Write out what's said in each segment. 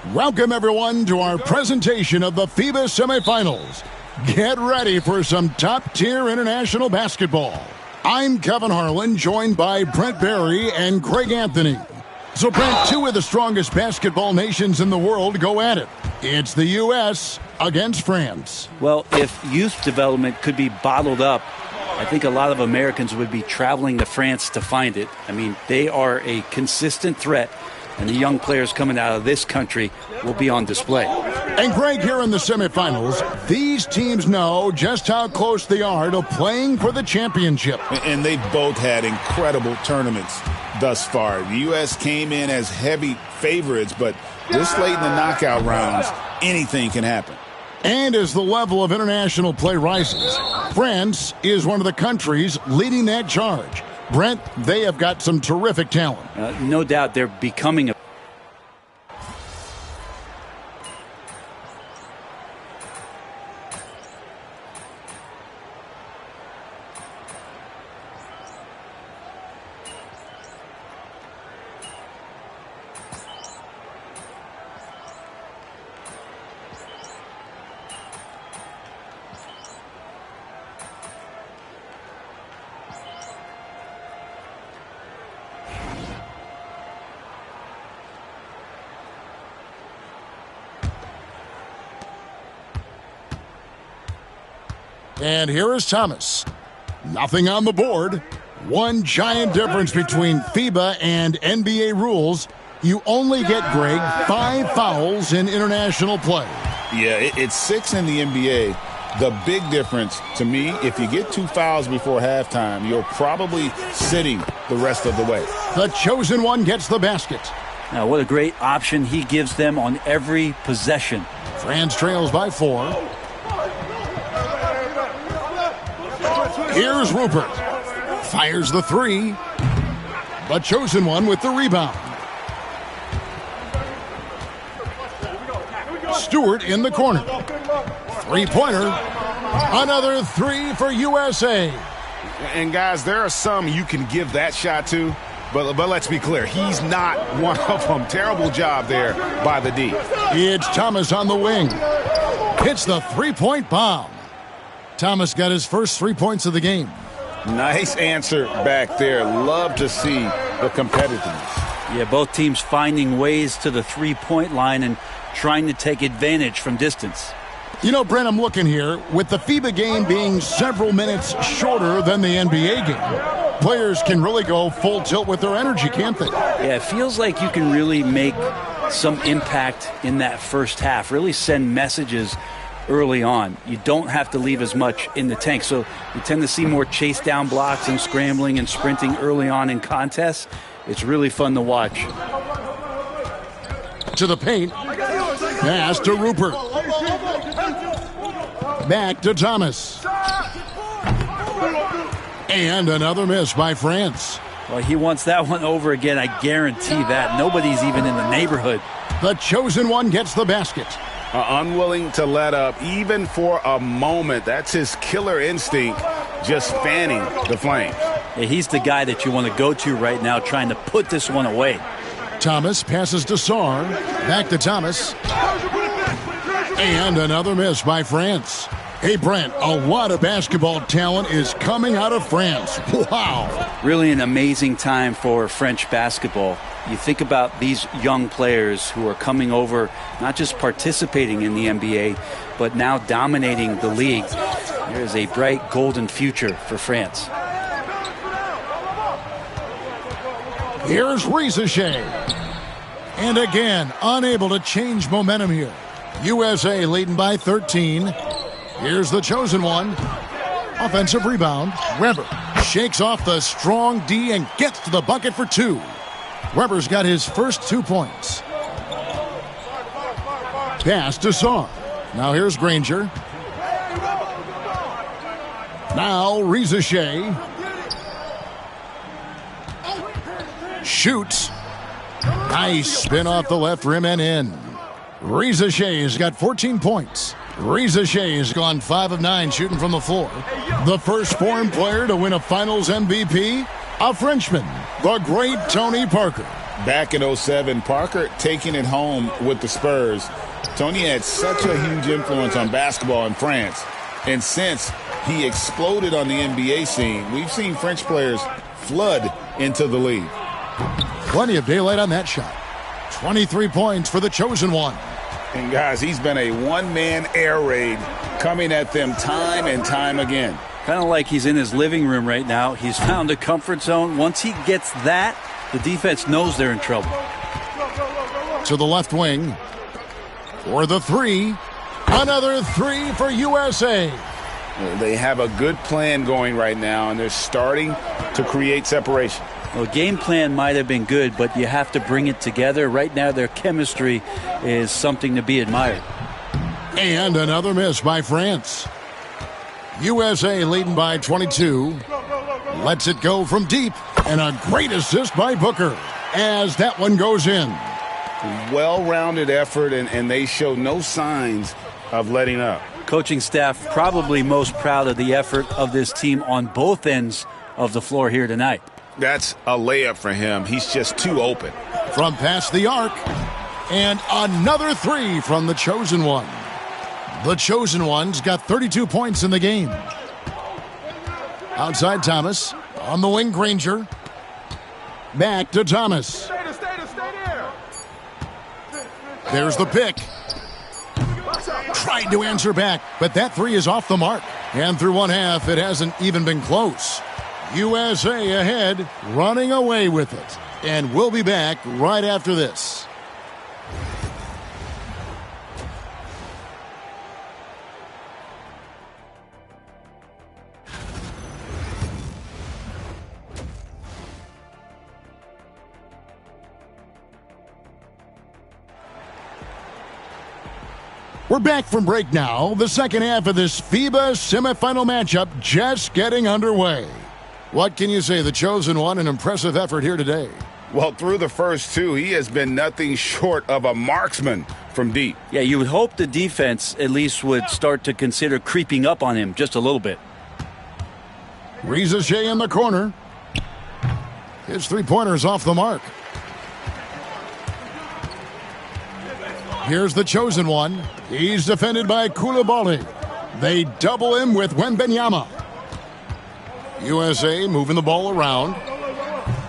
Welcome, everyone, to our presentation of the FIBA semifinals. Get ready for some top-tier international basketball. I'm Kevin Harlan, joined by Brent Barry and Craig Anthony. So, Brent, two of the strongest basketball nations in the world go at it. It's the U.S. against France. Well, if youth development could be bottled up, I think a lot of Americans would be traveling to France to find it. I mean, they are a consistent threat, and the young players coming out of this country will be on display. And Greg, here in the semifinals, these teams know just how close they are to playing for the championship. And they've both had incredible tournaments thus far. The U.S. came in as heavy favorites, but this late in the knockout rounds, anything can happen. And as the level of international play rises, France is one of the countries leading that charge. Brent, they have got some terrific talent. No doubt they're becoming a And here is Thomas. Nothing on the board. One giant difference between FIBA and NBA rules. You only get, Greg, 5 fouls in international play. Yeah, it's 6 in the NBA. The big difference to me, if you get 2 fouls before halftime, you're probably sitting the rest of the way. The chosen one gets the basket. Now, what a great option he gives them on every possession. France trails by 4. Here's Rupert. Fires the 3. The chosen one with the rebound. Stewart in the corner. Three-pointer. Another 3 for USA. And, guys, there are some you can give that shot to, but let's be clear. He's not one of them. Terrible job there by the D. It's Thomas on the wing. Hits the three-point bomb. Thomas got his first 3 points of the game. Nice answer back there. Love to see the competitiveness. Yeah, both teams finding ways to the three-point line and trying to take advantage from distance. You know, Brent, I'm looking here. With the FIBA game being several minutes shorter than the NBA game, players can really go full tilt with their energy, can't they? Yeah, it feels like you can really make some impact in that first half, really send messages early on. You don't have to leave as much in the tank. So you tend to see more chase down blocks and scrambling and sprinting early on in contests. It's really fun to watch. To the paint. Pass to Rupert. Back to Thomas. And another miss by France. Well, he wants that one over again. I guarantee that. Nobody's even in the neighborhood. The chosen one gets the basket. Unwilling to let up even for a moment. That's his killer instinct, just fanning the flames. Yeah, he's the guy that you want to go to right now, trying to put this one away. Thomas passes to Sarr. Back to Thomas. And another miss by France. Hey, Brent, a lot of basketball talent is coming out of France. Wow. Really an amazing time for French basketball. You think about these young players who are coming over, not just participating in the NBA, but now dominating the league. There is a bright golden future for France. Here's Rizachet. And again, unable to change momentum here. USA leading by 13. Here's the chosen one. Offensive rebound. Weber shakes off the strong D and gets to the bucket for 2. Weber's got his first 2 points. Pass to Sarr. Now here's Granger. Now Rizachet. Shoots. Nice spin off the left rim and in. Rizachet has got 14 points. Rizachet has gone 5 of 9 shooting from the floor. The first foreign player to win a Finals MVP, a Frenchman, the great Tony Parker. Back in '07, Parker taking it home with the Spurs. Tony had such a huge influence on basketball in France. And since he exploded on the NBA scene, we've seen French players flood into the league. Plenty of daylight on that shot. 23 points for the chosen one. And guys, he's been a one-man air raid coming at them time and time again. Kind of like he's in his living room right now. He's found a comfort zone. Once he gets that, the defense knows they're in trouble. To the left wing for the three. Another three for USA. They have a good plan going right now, and they're starting to create separation. Well, game plan might have been good, but you have to bring it together. Right now, their chemistry is something to be admired. And another miss by France. USA leading by 22. Lets it go from deep. And a great assist by Booker as that one goes in. Well-rounded effort, and they show no signs of letting up. Coaching staff probably most proud of the effort of this team on both ends of the floor here tonight. That's a layup for him. He's just too open. From past the arc. And another three from the chosen one. The chosen one's got 32 points in the game. Outside Thomas. On the wing, Granger. Back to Thomas. There's the pick. Tried to answer back, but that three is off the mark. And through one half, it hasn't even been close. USA ahead, running away with it. And we'll be back right after this. We're back from break now. The second half of this FIBA semifinal matchup just getting underway. What can you say? The chosen one, an impressive effort here today. Well, through the first two, he has been nothing short of a marksman from deep. Yeah, you would hope the defense at least would start to consider creeping up on him just a little bit. Riza in the corner. His three-pointer's off the mark. Here's the chosen one. He's defended by Koulibaly. They double him with Wembanyama. USA moving the ball around.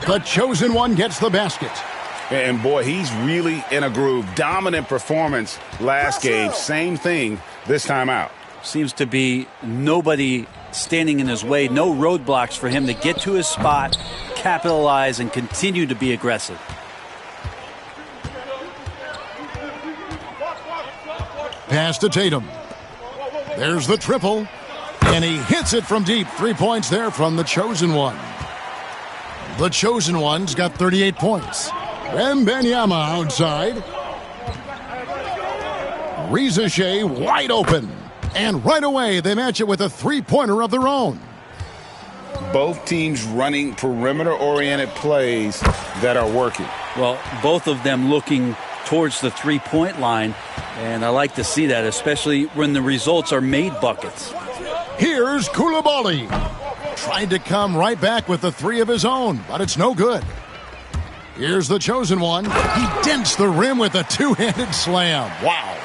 The chosen one gets the basket. And boy, he's really in a groove. Dominant performance last game. Same thing this time out. Seems to be nobody standing in his way. No roadblocks for him to get to his spot, capitalize, and continue to be aggressive. Pass to Tatum. There's the triple. And he hits it from deep. 3 points there from the chosen one. The chosen one's got 38 points. Wembanyama outside. Riza wide open. And right away they match it with a three-pointer of their own. Both teams running perimeter-oriented plays that are working. Well, both of them looking towards the three-point line. And I like to see that, especially when the results are made buckets. Here's Koulibaly. Tried to come right back with the three of his own, but it's no good. Here's the chosen one. He dents the rim with a two-handed slam. Wow.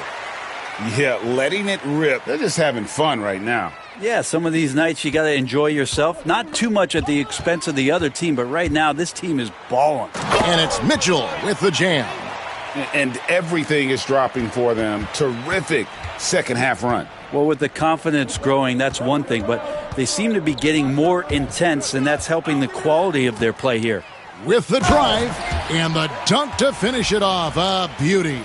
Yeah, letting it rip. They're just having fun right now. Yeah, some of these nights you got to enjoy yourself. Not too much at the expense of the other team, but right now this team is balling. And it's Mitchell with the jam. And everything is dropping for them. Terrific second half run. Well, with the confidence growing, that's one thing, but they seem to be getting more intense, and that's helping the quality of their play here. With the drive and the dunk to finish it off. A beauty.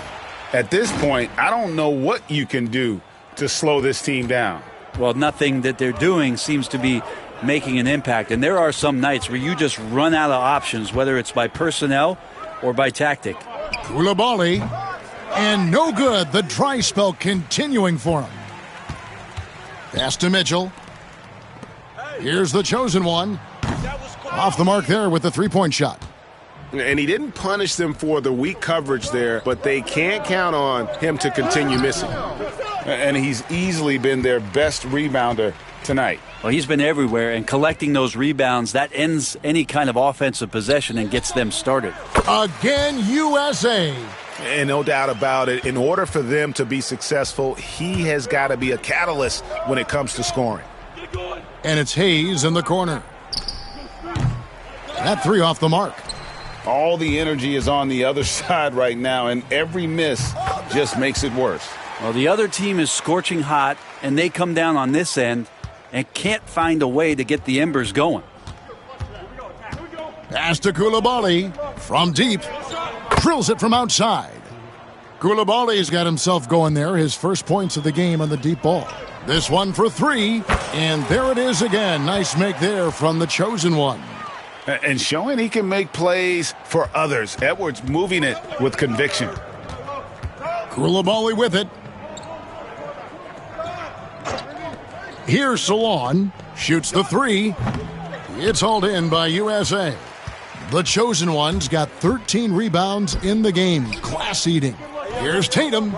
At this point, I don't know what you can do to slow this team down. Well, nothing that they're doing seems to be making an impact, and there are some nights where you just run out of options, whether it's by personnel or by tactic. Koulibaly, and no good. The dry spell continuing for him. Pass to Mitchell. Here's the chosen one. Off the mark there with the three-point shot. And he didn't punish them for the weak coverage there, but they can't count on him to continue missing. And he's easily been their best rebounder tonight? Well, he's been everywhere, and collecting those rebounds, that ends any kind of offensive possession and gets them started. Again, USA. And no doubt about it, in order for them to be successful, he has got to be a catalyst when it comes to scoring. And it's Hayes in the corner. That three off the mark. All the energy is on the other side right now, and every miss just makes it worse. Well, the other team is scorching hot, and they come down on this end and can't find a way to get the embers going. Pass to Koulibaly from deep. Drills it from outside. Koulibaly's got himself going there. His first points of the game on the deep ball. This one for three. And there it is again. Nice make there from the chosen one. And showing he can make plays for others. Edwards moving it with conviction. Koulibaly with it. Here's Salon. Shoots the three. It's hauled in by USA. The chosen one's got 13 rebounds in the game. Class eating. Here's Tatum.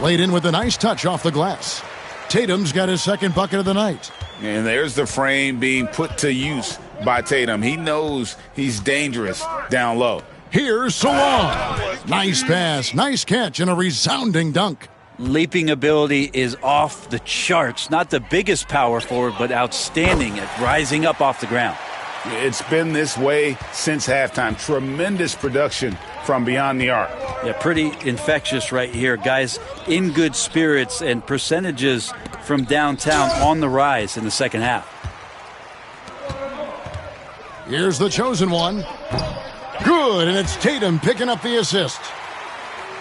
Laid in with a nice touch off the glass. Tatum's got his second bucket of the night. And there's the frame being put to use by Tatum. He knows he's dangerous down low. Here's Salon. Nice pass, nice catch, and a resounding dunk. Leaping ability is off the charts. Not the biggest power forward, but outstanding at rising up off the ground. It's been this way since halftime. Tremendous production from beyond the arc. Yeah, pretty infectious right here. Guys in good spirits, and percentages from downtown on the rise in the second half. Here's the chosen one. Good, and it's Tatum picking up the assist.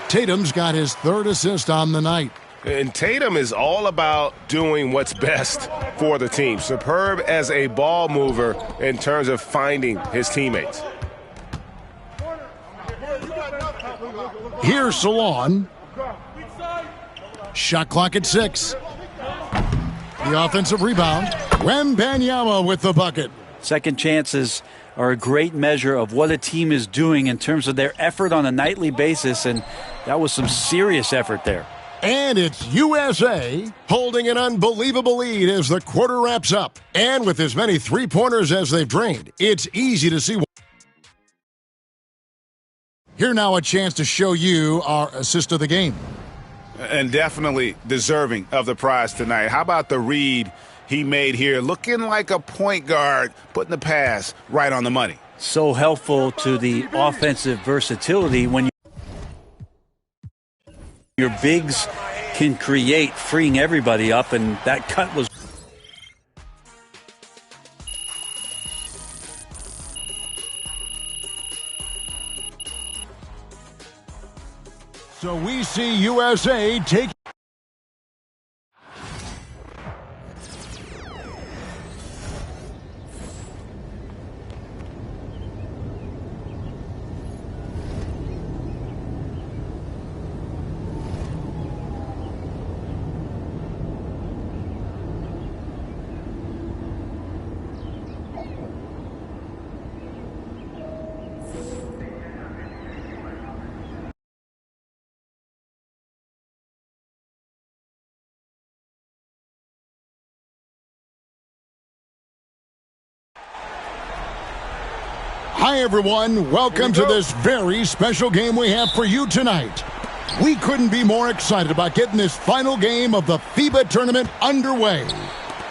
Tatum's got his third assist on the night. And Tatum is all about doing what's best for the team. Superb as a ball mover in terms of finding his teammates. Here's Salon. Shot clock at 6. The offensive rebound. Wembanyama with the bucket. Second chances are a great measure of what a team is doing in terms of their effort on a nightly basis, and that was some serious effort there. And it's USA holding an unbelievable lead as the quarter wraps up. And with as many three-pointers as they've drained, it's easy to see. Here now a chance to show you our assist of the game. And definitely deserving of the prize tonight. How about the read he made here? Looking like a point guard, putting the pass right on the money. So helpful to the offensive versatility when your bigs can create, freeing everybody up, and that cut was. So we see USA take. Hi, everyone. Welcome to this very special game we have for you tonight. We couldn't be more excited about getting this final game of the FIBA tournament underway.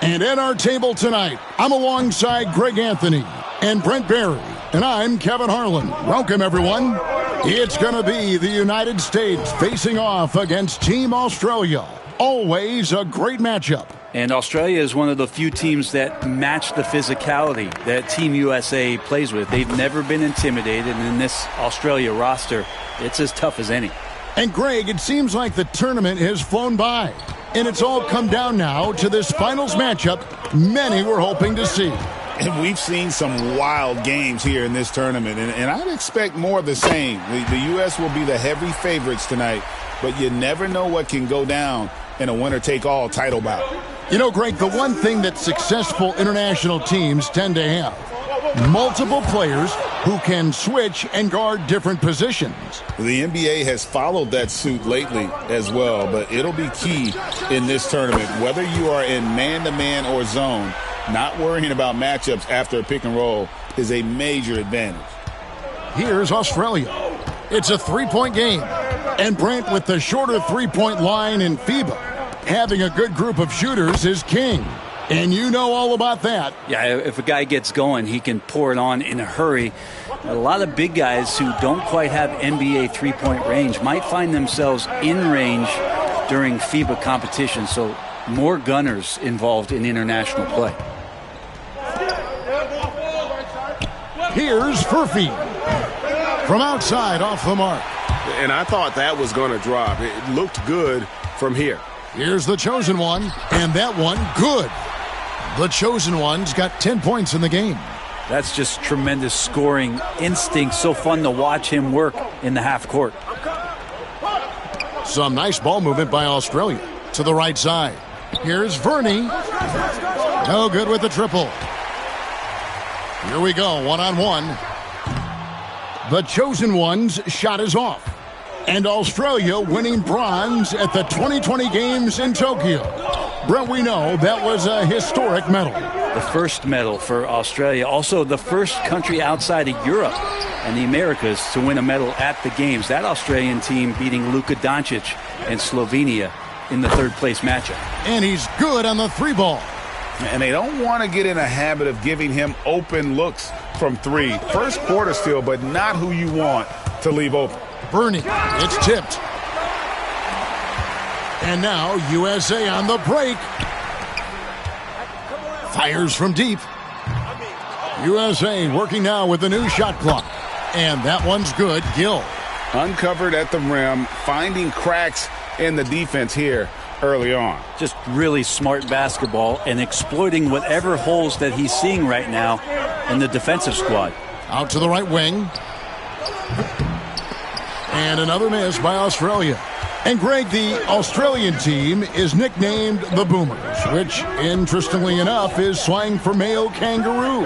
And at our table tonight, I'm alongside Greg Anthony and Brent Barry, and I'm Kevin Harlan. Welcome, everyone. It's going to be the United States facing off against Team Australia. Always a great matchup. And Australia is one of the few teams that match the physicality that Team USA plays with. They've never been intimidated, and in this Australia roster, it's as tough as any. And Greg, it seems like the tournament has flown by, and it's all come down now to this finals matchup many were hoping to see. And we've seen some wild games here in this tournament, and I'd expect more of the same. The U.S. will be the heavy favorites tonight, but you never know what can go down in a winner-take-all title bout. You know, Greg, the one thing that successful international teams tend to have, multiple players who can switch and guard different positions. The NBA has followed that suit lately as well, but it'll be key in this tournament. Whether you are in man-to-man or zone, not worrying about matchups after a pick and roll is a major advantage. Here's Australia. It's a three-point game. And Brent, with the shorter three-point line in FIBA, having a good group of shooters is king. And you know all about that. Yeah, if a guy gets going, he can pour it on in a hurry. A lot of big guys who don't quite have NBA three-point range might find themselves in range during FIBA competition. So more gunners involved in international play. Here's Furphy. From outside, off the mark. And I thought that was going to drop. It looked good from here. Here's the chosen one, and that one good. The chosen one's got 10 points in the game. That's just tremendous scoring instinct. So fun to watch him work in the half court. Some nice ball movement by Australia to the right side. Here's Verney. No good with the triple. Here we go, one-on-one. The chosen one's shot is off. And Australia winning bronze at the 2020 Games in Tokyo. Brent, we know that was a historic medal. The first medal for Australia. Also the first country outside of Europe and the Americas to win a medal at the Games. That Australian team beating Luka Doncic and Slovenia in the third-place matchup. And he's good on the three ball. And they don't want to get in a habit of giving him open looks from three. First quarter still, but not who you want to leave open. Verney, it's tipped. And now USA on the break. Fires from deep. USA working now with the new shot clock. And that one's good. Gill. Uncovered at the rim, finding cracks in the defense here early on. Just really smart basketball and exploiting whatever holes that he's seeing right now in the defensive squad. Out to the right wing. And another miss by Australia. And Greg, the Australian team is nicknamed the Boomers, which, interestingly enough, is slang for male kangaroo.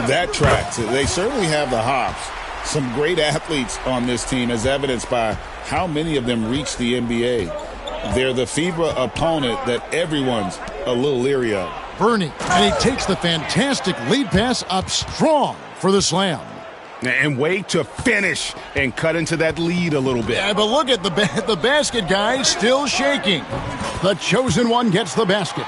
That tracks. They certainly have the hops. Some great athletes on this team, as evidenced by how many of them reach the NBA. They're the FIBA opponent that everyone's a little leery of. Verney, and he takes the fantastic lead pass up strong for the slam. And wait to finish and cut into that lead a little bit. Yeah, but look at the basket guy still shaking. The chosen one gets the basket.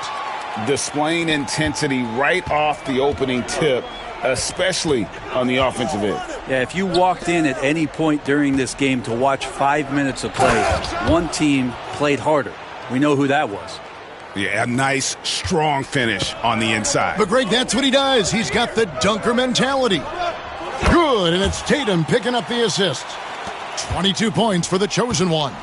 Displaying intensity right off the opening tip, especially on the offensive end. Yeah, if you walked in at any point during this game to watch 5 minutes of play, one team played harder. We know who that was. Yeah, a nice, strong finish on the inside. But, Greg, that's what he does. He's got the dunker mentality. Good, and it's Tatum picking up the assist. 22 points for the chosen one.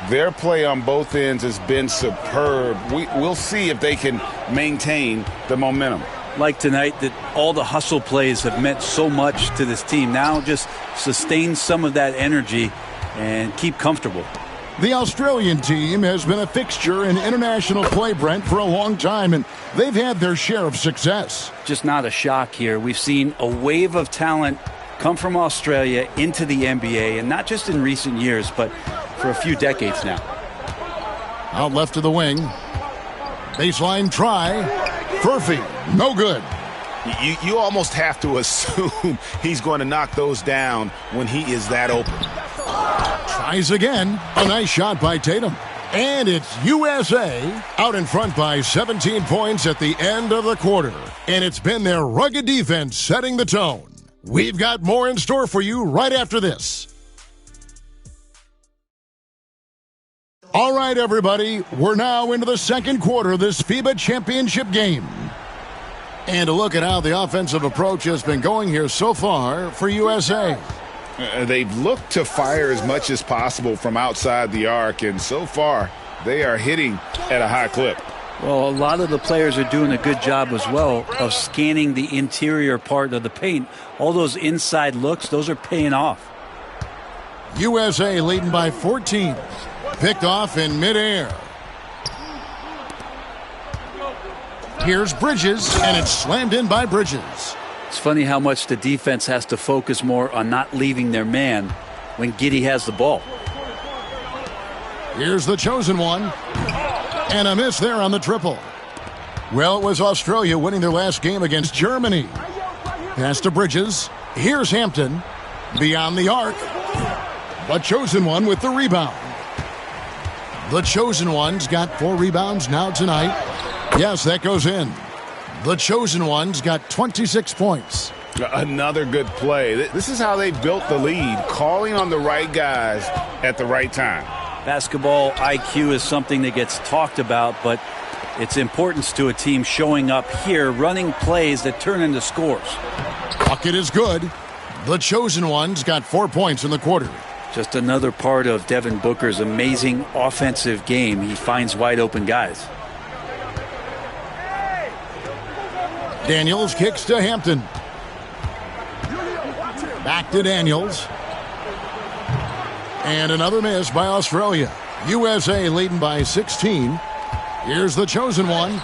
Their play on both ends has been superb. We'll see if they can maintain the momentum. Like tonight, that all the hustle plays have meant so much to this team. Now just sustain some of that energy and keep comfortable. The Australian team has been a fixture in international play, Brent, for a long time, and they've had their share of success. Just not a shock here. We've seen a wave of talent come from Australia into the NBA, and not just in recent years, but for a few decades now. Out left of the wing. Baseline try. Furphy, no good. You almost have to assume he's going to knock those down when he is that open. Tries again. A nice shot by Tatum. And it's USA out in front by 17 points at the end of the quarter. And it's been their rugged defense setting the tone. We've got more in store for you right after this. All right, everybody, we're now into the second quarter of this FIBA championship game. And to look at how the offensive approach has been going here so far for USA. They've looked to fire as much as possible from outside the arc, and so far they are hitting at a high clip. Well, a lot of the players are doing a good job as well of scanning the interior part of the paint. All those inside looks, those are paying off. USA leading by 14. Picked off in midair. Here's Bridges, and it's slammed in by Bridges. It's funny how much the defense has to focus more on not leaving their man when Giddey has the ball. Here's the chosen one. And a miss there on the triple. Well, it was Australia winning their last game against Germany. Pass to Bridges. Here's Hampton. Beyond the arc. The chosen one with the rebound. The chosen one's got 4 rebounds now tonight. Yes, that goes in. The chosen one's got 26 points. Another good play. This is how they built the lead, calling on the right guys at the right time. Basketball IQ is something that gets talked about, but its importance to a team showing up here, running plays that turn into scores. Bucket is good. The chosen one's got 4 points in the quarter. Just another part of Devin Booker's amazing offensive game. He finds wide open guys. Daniels kicks to Hampton. Back to Daniels. And another miss by Australia. USA leading by 16. Here's the chosen one.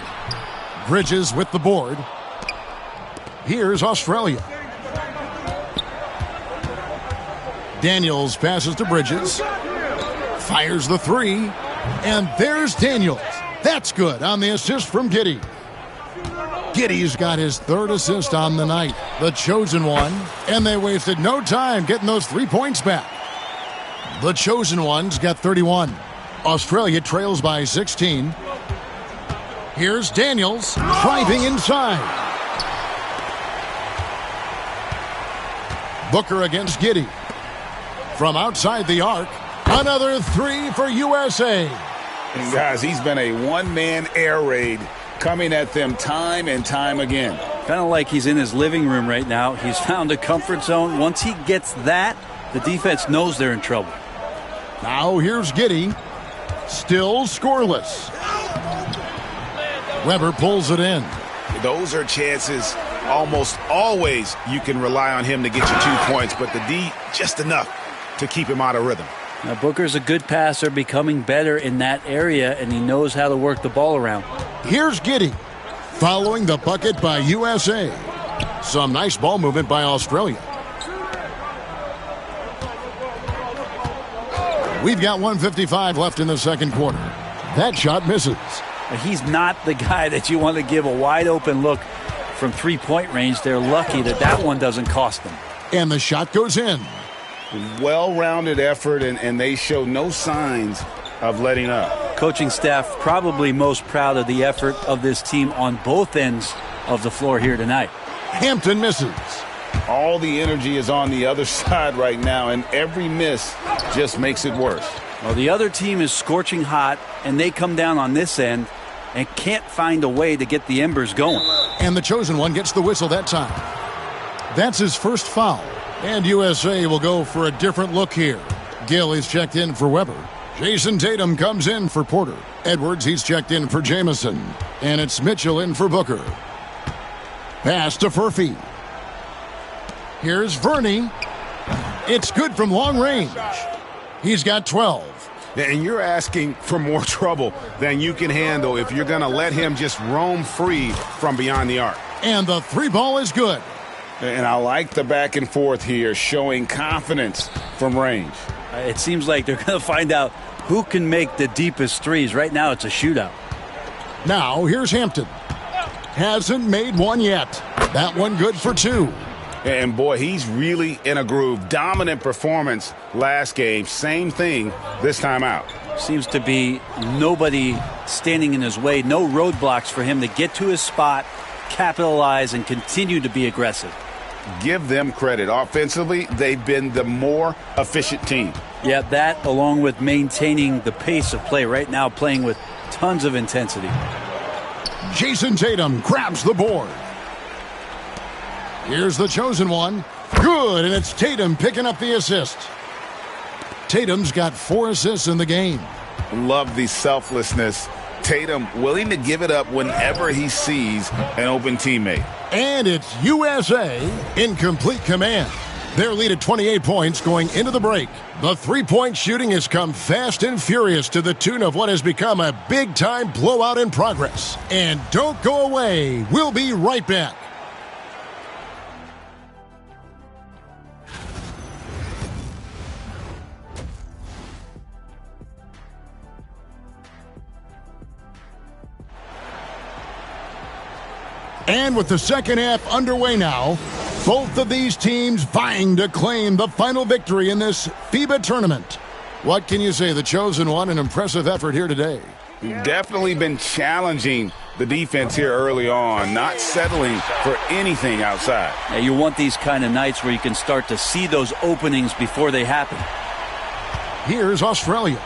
Bridges with the board. Here's Australia. Daniels passes to Bridges. Fires the 3. And there's Daniels. That's good on the assist from Giddey. Giddey's got his 3rd assist on the night. The chosen one. And they wasted no time getting those 3 points back. The chosen one's got 31. Australia trails by 16. Here's Daniels driving inside. Booker against Giddey. From outside the arc, another 3 for USA. And guys, he's been a one-man air raid coming at them time and time again. Kind of like he's in his living room right now. He's found a comfort zone. Once he gets that, the defense knows they're in trouble. Now here's Giddey. Still scoreless. Weber pulls it in. Those are chances almost always you can rely on him to get you 2 points, but the D just enough to keep him out of rhythm. Now Booker's a good passer, becoming better in that area, and he knows how to work the ball around. Here's Giddey, following the bucket by USA. Some nice ball movement by Australia. We've got 1:55 left in the second quarter. That shot misses. He's not the guy that you want to give a wide open look from 3-point range. They're lucky that one doesn't cost them. And the shot goes in. Well-rounded effort, and they show no signs of letting up. Coaching staff probably most proud of the effort of this team on both ends of the floor here tonight. Hampton misses. All the energy is on the other side right now, and every miss just makes it worse. Well, the other team is scorching hot, and they come down on this end and can't find a way to get the embers going. And the chosen one gets the whistle that time. That's his first foul. And USA will go for a different look here. Gill is checked in for Weber. Jason Tatum comes in for Porter. Edwards, he's checked in for Jamison. And it's Mitchell in for Booker. Pass to Furphy. Here's Verney. It's good from long range. He's got 12. And you're asking for more trouble than you can handle if you're going to let him just roam free from beyond the arc. And the 3 ball is good. And I like the back and forth here, showing confidence from range. It seems like they're going to find out who can make the deepest threes. Right now it's a shootout. Now here's Hampton. Hasn't made one yet. That one good for 2. And boy, he's really in a groove. Dominant performance last game. Same thing this time out. Seems to be nobody standing in his way. No roadblocks for him to get to his spot, capitalize, and continue to be aggressive. Give them credit. Offensively, they've been the more efficient team. Yeah, that along with maintaining the pace of play right now, playing with tons of intensity. Jason Tatum grabs the board. Here's the chosen one. Good, and it's Tatum picking up the assist. Tatum's got 4 assists in the game. Love the selflessness. Tatum willing to give it up whenever he sees an open teammate. And it's USA in complete command. Their lead at 28 points going into the break. The 3-point shooting has come fast and furious to the tune of what has become a big-time blowout in progress. And don't go away. We'll be right back. And with the second half underway now, both of these teams vying to claim the final victory in this FIBA tournament. What can you say? The chosen one, an impressive effort here today. Definitely been challenging the defense here early on, not settling for anything outside. Yeah, you want these kind of nights where you can start to see those openings before they happen. Here's Australia.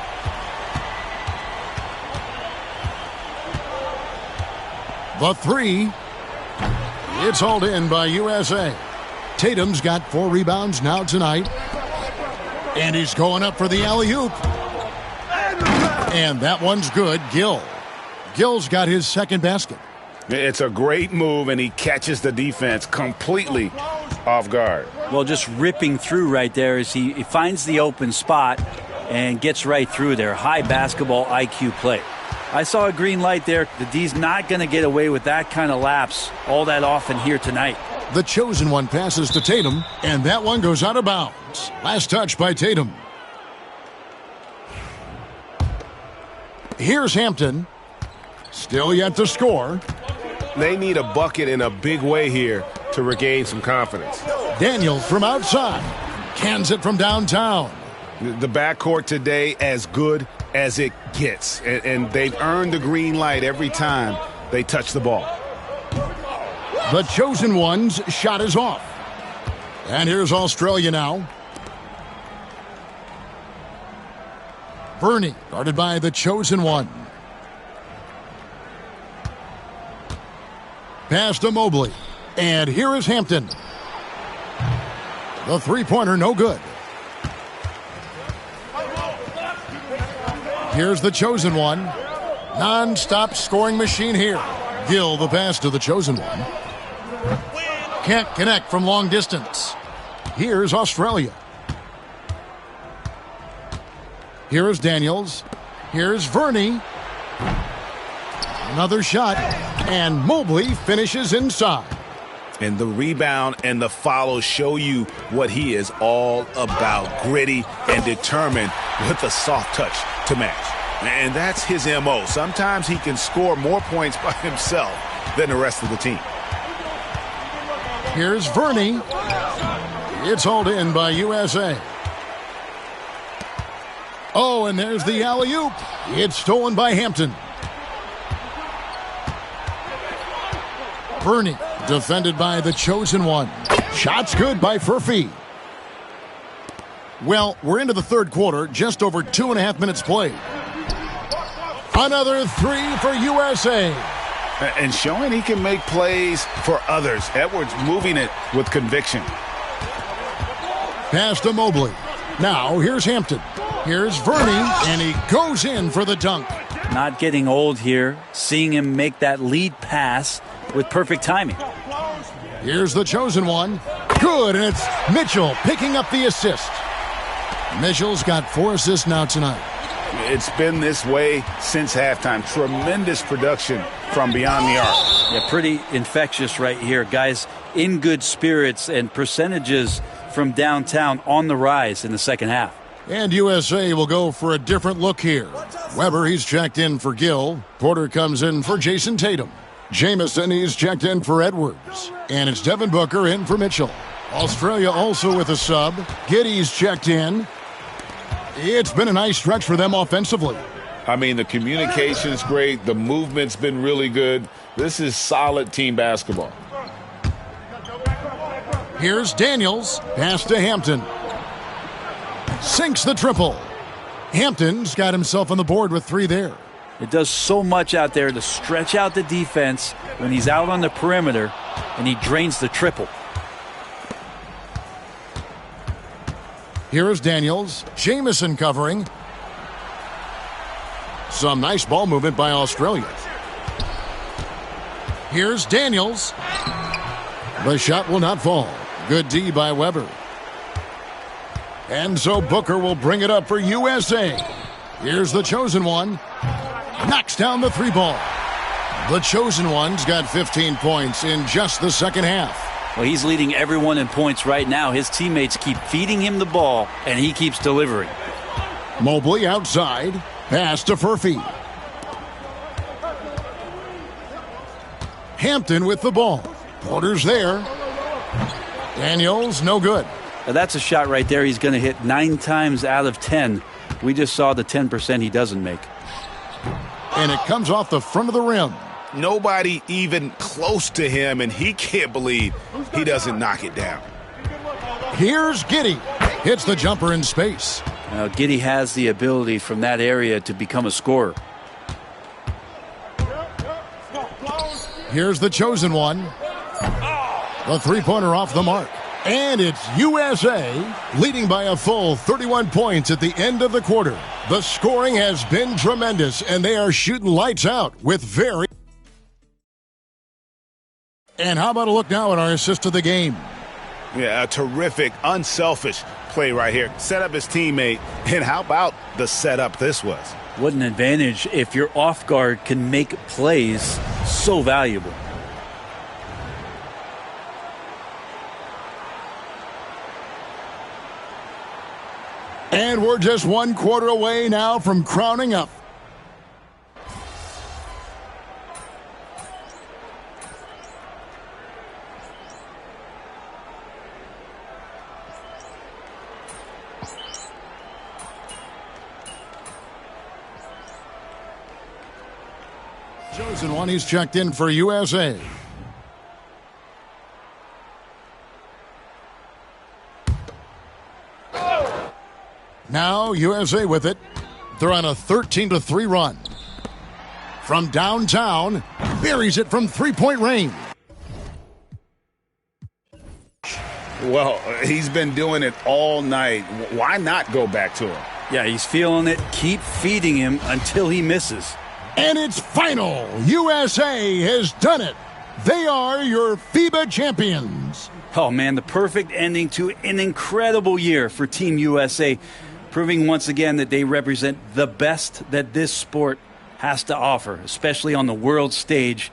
The three. It's hauled in by USA. Tatum's got 4 rebounds now tonight. And he's going up for the alley-oop. And that one's good. Gill's got his second basket. It's a great move, and he catches the defense completely off guard. Well, just ripping through right there as he finds the open spot and gets right through there. High basketball IQ play. I saw a green light there. The D's not going to get away with that kind of lapse all that often here tonight. The chosen one passes to Tatum, and that one goes out of bounds. Last touch by Tatum. Here's Hampton. Still yet to score. They need a bucket in a big way here to regain some confidence. Daniels from outside. Cans it from downtown. The backcourt today as good as it gets. And they've earned the green light every time they touch the ball. The chosen one's shot is off. And here's Australia now. Burney, guarded by the chosen one. Pass to Mobley. And here is Hampton. The three-pointer, no good. Here's the chosen one. Non-stop scoring machine here. Gill, the pass to the chosen one. Can't connect from long distance. Here's Australia. Here's Daniels. Here's Verney. Another shot. And Mobley finishes inside. And the rebound and the follow show you what he is all about. Gritty and determined with a soft touch to match. And that's his MO. Sometimes he can score more points by himself than the rest of the team. Here's Verney. It's hauled in by USA. Oh, and there's the alley-oop. It's stolen by Hampton. Verney, defended by the chosen one. Shots good by Furphy. Well, we're into the third quarter, just over 2.5 minutes played. Another three for USA. And showing he can make plays for others. Edwards moving it with conviction. Pass to Mobley. Now here's Hampton. Here's Verney, and he goes in for the dunk. Not getting old here. Seeing him make that lead pass with perfect timing. Here's the chosen one. Good, and it's Mitchell picking up the assist. Mitchell's got 4 assists now tonight. It's been this way since halftime. Tremendous production from beyond the arc. Yeah, pretty infectious right here. Guys in good spirits, and percentages from downtown on the rise in the second half. And USA will go for a different look here. Weber, he's checked in for Gill. Porter comes in for Jason Tatum. Jamison, he's checked in for Edwards. And it's Devin Booker in for Mitchell. Australia also with a sub. Giddey's checked in. It's been a nice stretch for them offensively. I mean, the communication's great. The movement's been really good. This is solid team basketball. Here's Daniels. Pass to Hampton. Sinks the triple. Hampton's got himself on the board with 3 there. It does so much out there to stretch out the defense when he's out on the perimeter, and he drains the triple. Here is Daniels. Jamison covering. Some nice ball movement by Australia. Here's Daniels. The shot will not fall. Good D by Weber. And so Booker will bring it up for USA. Here's the chosen one. Knocks down the 3 ball. The chosen one's got 15 points in just the second half. Well, he's leading everyone in points right now. His teammates keep feeding him the ball, and he keeps delivering. Mobley outside. Pass to Furphy. Hampton with the ball. Porter's there. Daniels, no good. Now that's a shot right there he's going to hit 9 times out of 10. We just saw the 10% he doesn't make. And it comes off the front of the rim. Nobody even close to him, and he can't believe he doesn't knock it down. Here's Giddey. Hits the jumper in space. Now Giddey has the ability from that area to become a scorer. Here's the chosen one. The three-pointer off the mark. And it's USA leading by a full 31 points at the end of the quarter. The scoring has been tremendous, and they are shooting lights out with very... And how about a look now at our assist of the game? Yeah, a terrific, unselfish play right here. Set up his teammate, and how about the setup this was? What an advantage if your off guard can make plays so valuable. And we're just one quarter away now from crowning up. Chosen one, he's checked in for USA. Now USA with it. They're on a 13-3 run. From downtown, buries it from three-point range. Well, he's been doing it all night. Why not go back to him? Yeah, he's feeling it. Keep feeding him until he misses. And it's final. USA has done it. They are your FIBA champions. Oh, man, the perfect ending to an incredible year for Team USA, proving once again that they represent the best that this sport has to offer, especially on the world stage.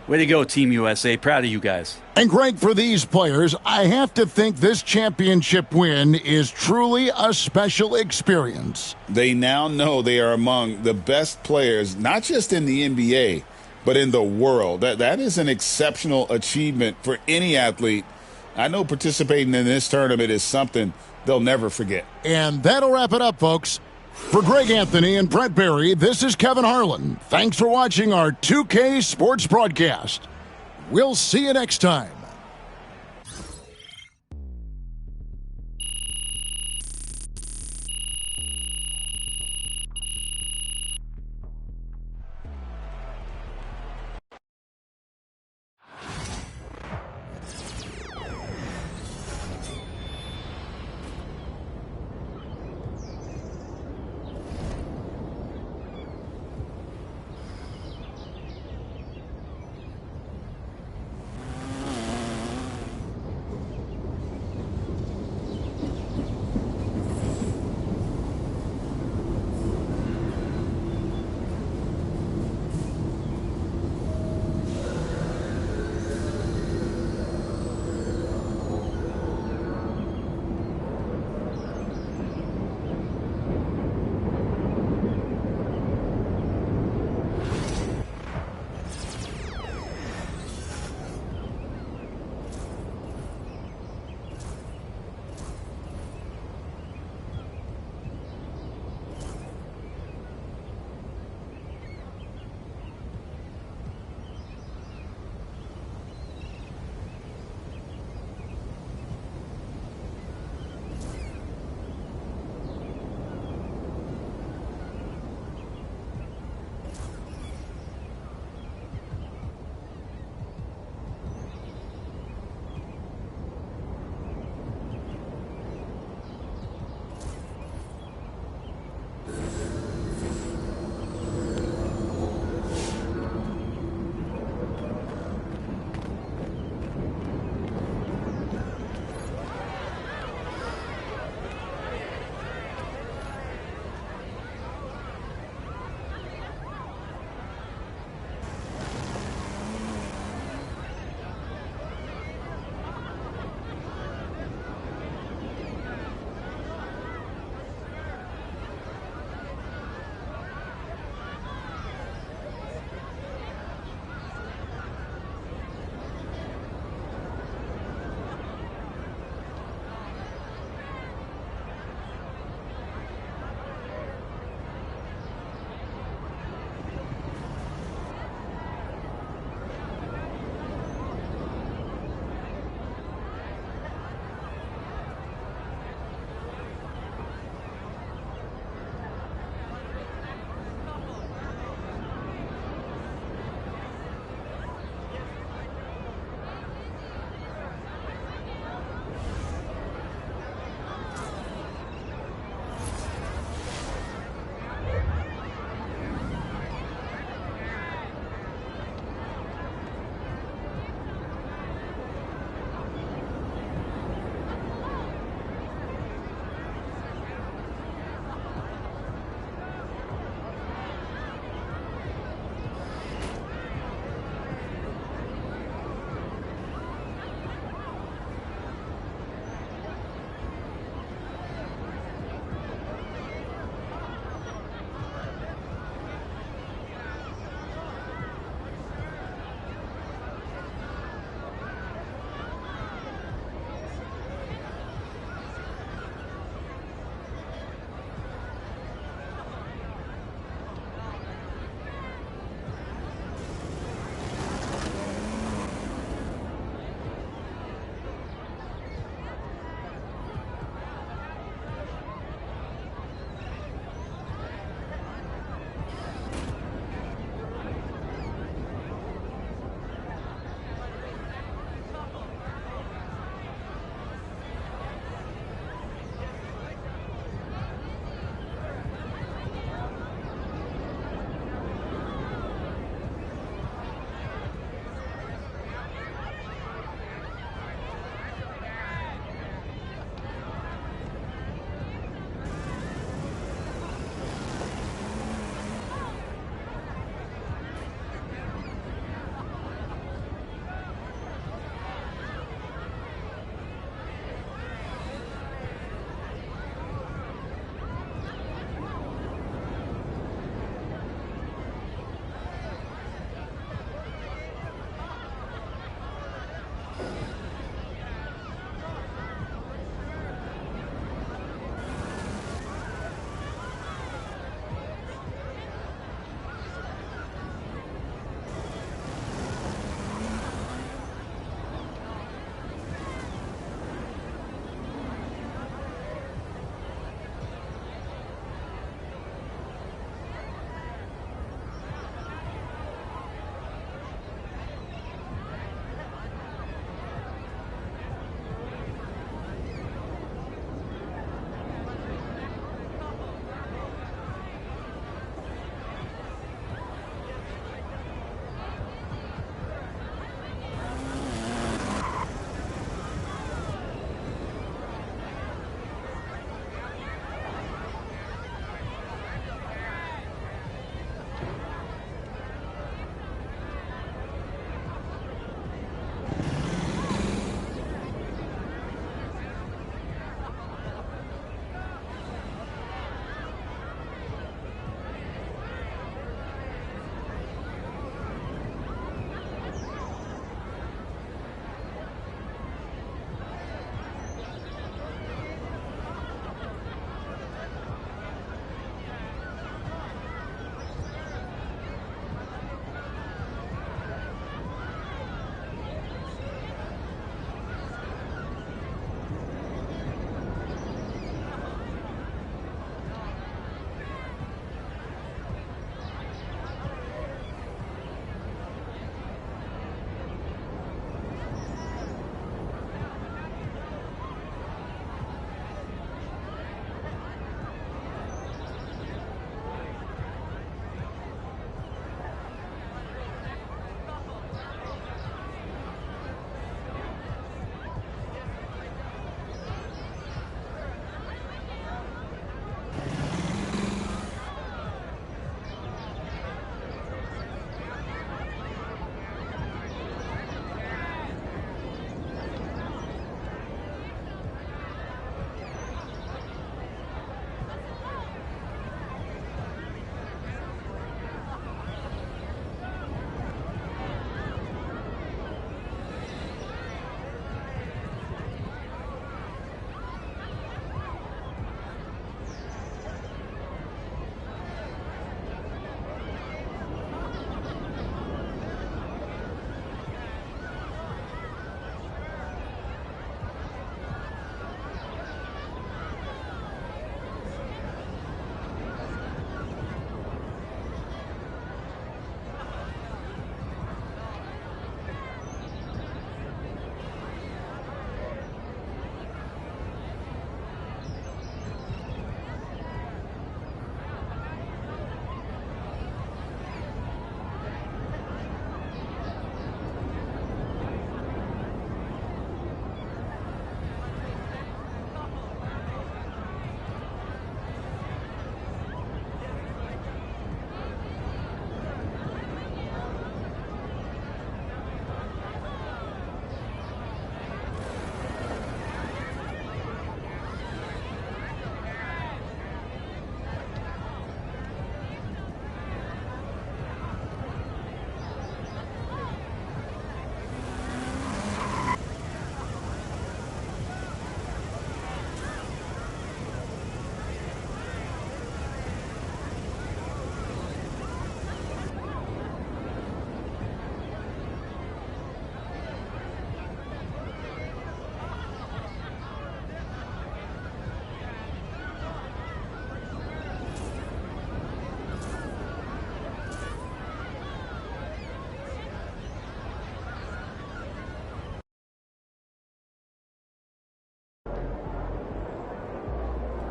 Way to go, Team USA. Proud of you guys. And Greg, for these players, I have to think this championship win is truly a special experience. They now know they are among the best players, not just in the NBA, but in the world. That is an exceptional achievement for any athlete. I know participating in this tournament is something they'll never forget. And that'll wrap it up, folks. For Greg Anthony and Brett Barry, this is Kevin Harlan. Thanks for watching our 2K Sports broadcast. We'll see you next time.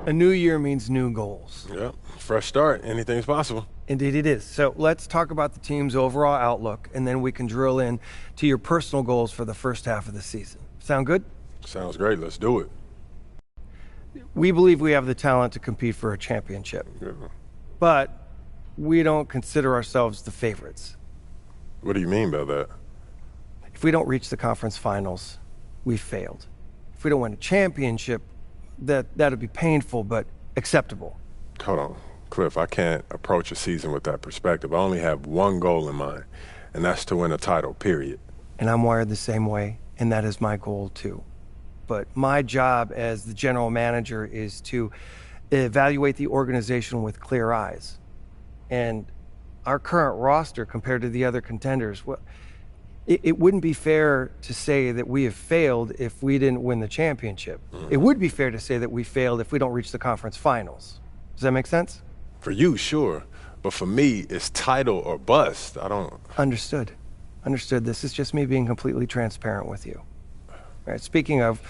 A new year means new goals. Yep, fresh start. Anything's possible. Indeed it is. So let's talk about the team's overall outlook, and then we can drill in to your personal goals for the first half of the season. Sound good? Sounds great. Let's do it. We believe we have the talent to compete for a championship. Yeah. But we don't consider ourselves the favorites. What do you mean by that? If we don't reach the conference finals, we failed. If we don't win a championship, that'd be painful but acceptable. Hold on. Cliff, I can't approach a season with that perspective. I only have one goal in mind, and that's to win a title, period. And I'm wired the same way, and that is my goal too. But my job as the general manager is to evaluate the organization with clear eyes. And our current roster compared to the other contenders, well, it wouldn't be fair to say that we have failed if we didn't win the championship. It would be fair to say that we failed if we don't reach the conference finals. Does that make sense? For you, sure. But for me, it's title or bust. I don't... Understood. Understood. This is just me being completely transparent with you. All right, speaking of,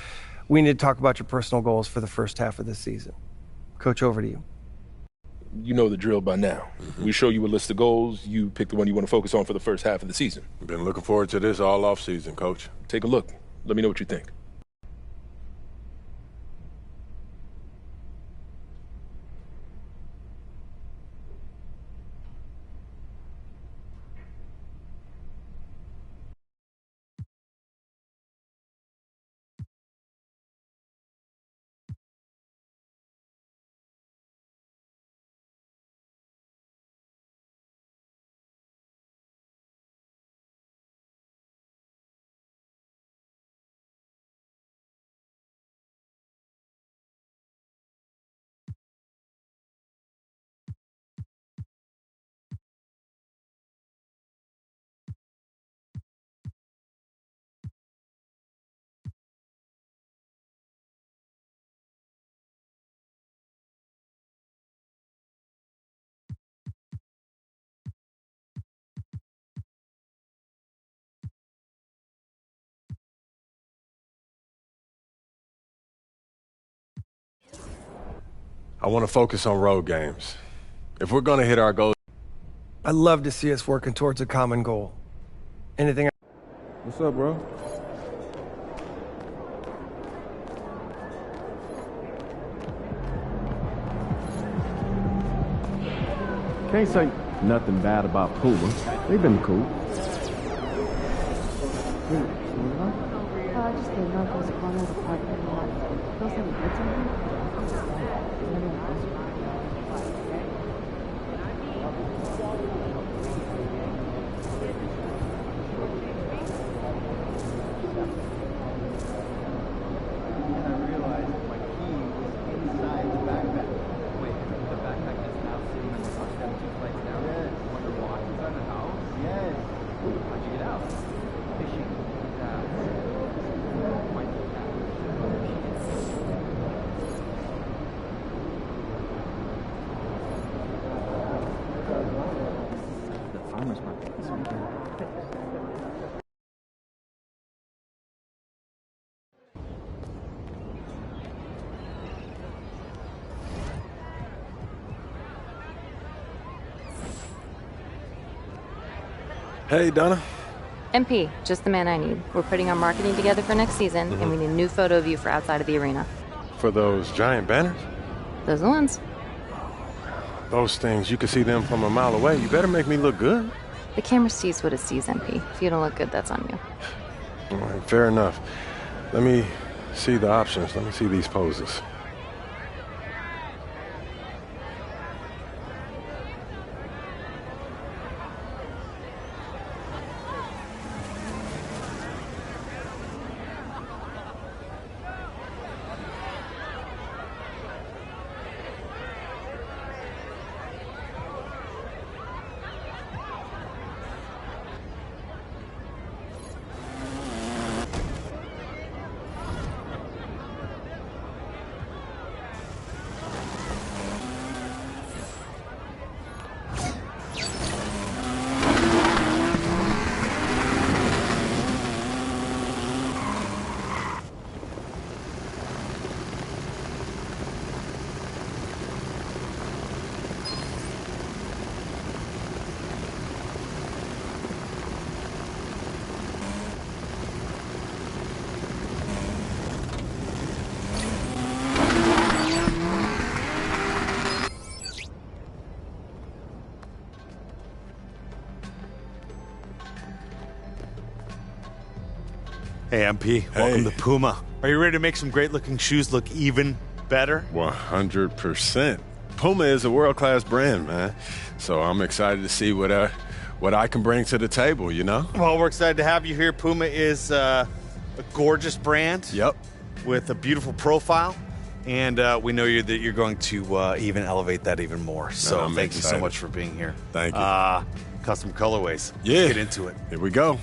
we need to talk about your personal goals for the first half of the season. Coach, over to you. You know the drill by now. We show you a list of goals. You pick the one you want to focus on for the first half of the season. Been looking forward to this all off season, Coach. Take a look. Let me know what you think. I want to focus on road games. If we're going to hit our goals... I'd love to see us working towards a common goal. Anything? What's up, bro? Can't say nothing bad about Puma. They've been cool. I just didn't know if it was one of the parking lot. Those are the good to me. Hey, Donna. MP, just the man I need. We're putting our marketing together for next season, and we need a new photo of you for outside of the arena. For those giant banners? Those are the ones. Those things, you can see them from a mile away. You better make me look good. The camera sees what it sees, MP. If you don't look good, that's on you. All right, fair enough. Let me see the options. Let me see these poses. Hey, MP. Welcome to Puma. Are you ready to make some great-looking shoes look even better? 100%. Puma is a world-class brand, man. So I'm excited to see what I can bring to the table, you know? Well, we're excited to have you here. Puma is a gorgeous brand. Yep. With a beautiful profile. And we know that you're going to even elevate that even more. So thank you so much for being here. Thank you. Custom colorways. Yeah. Let's get into it. Here we go.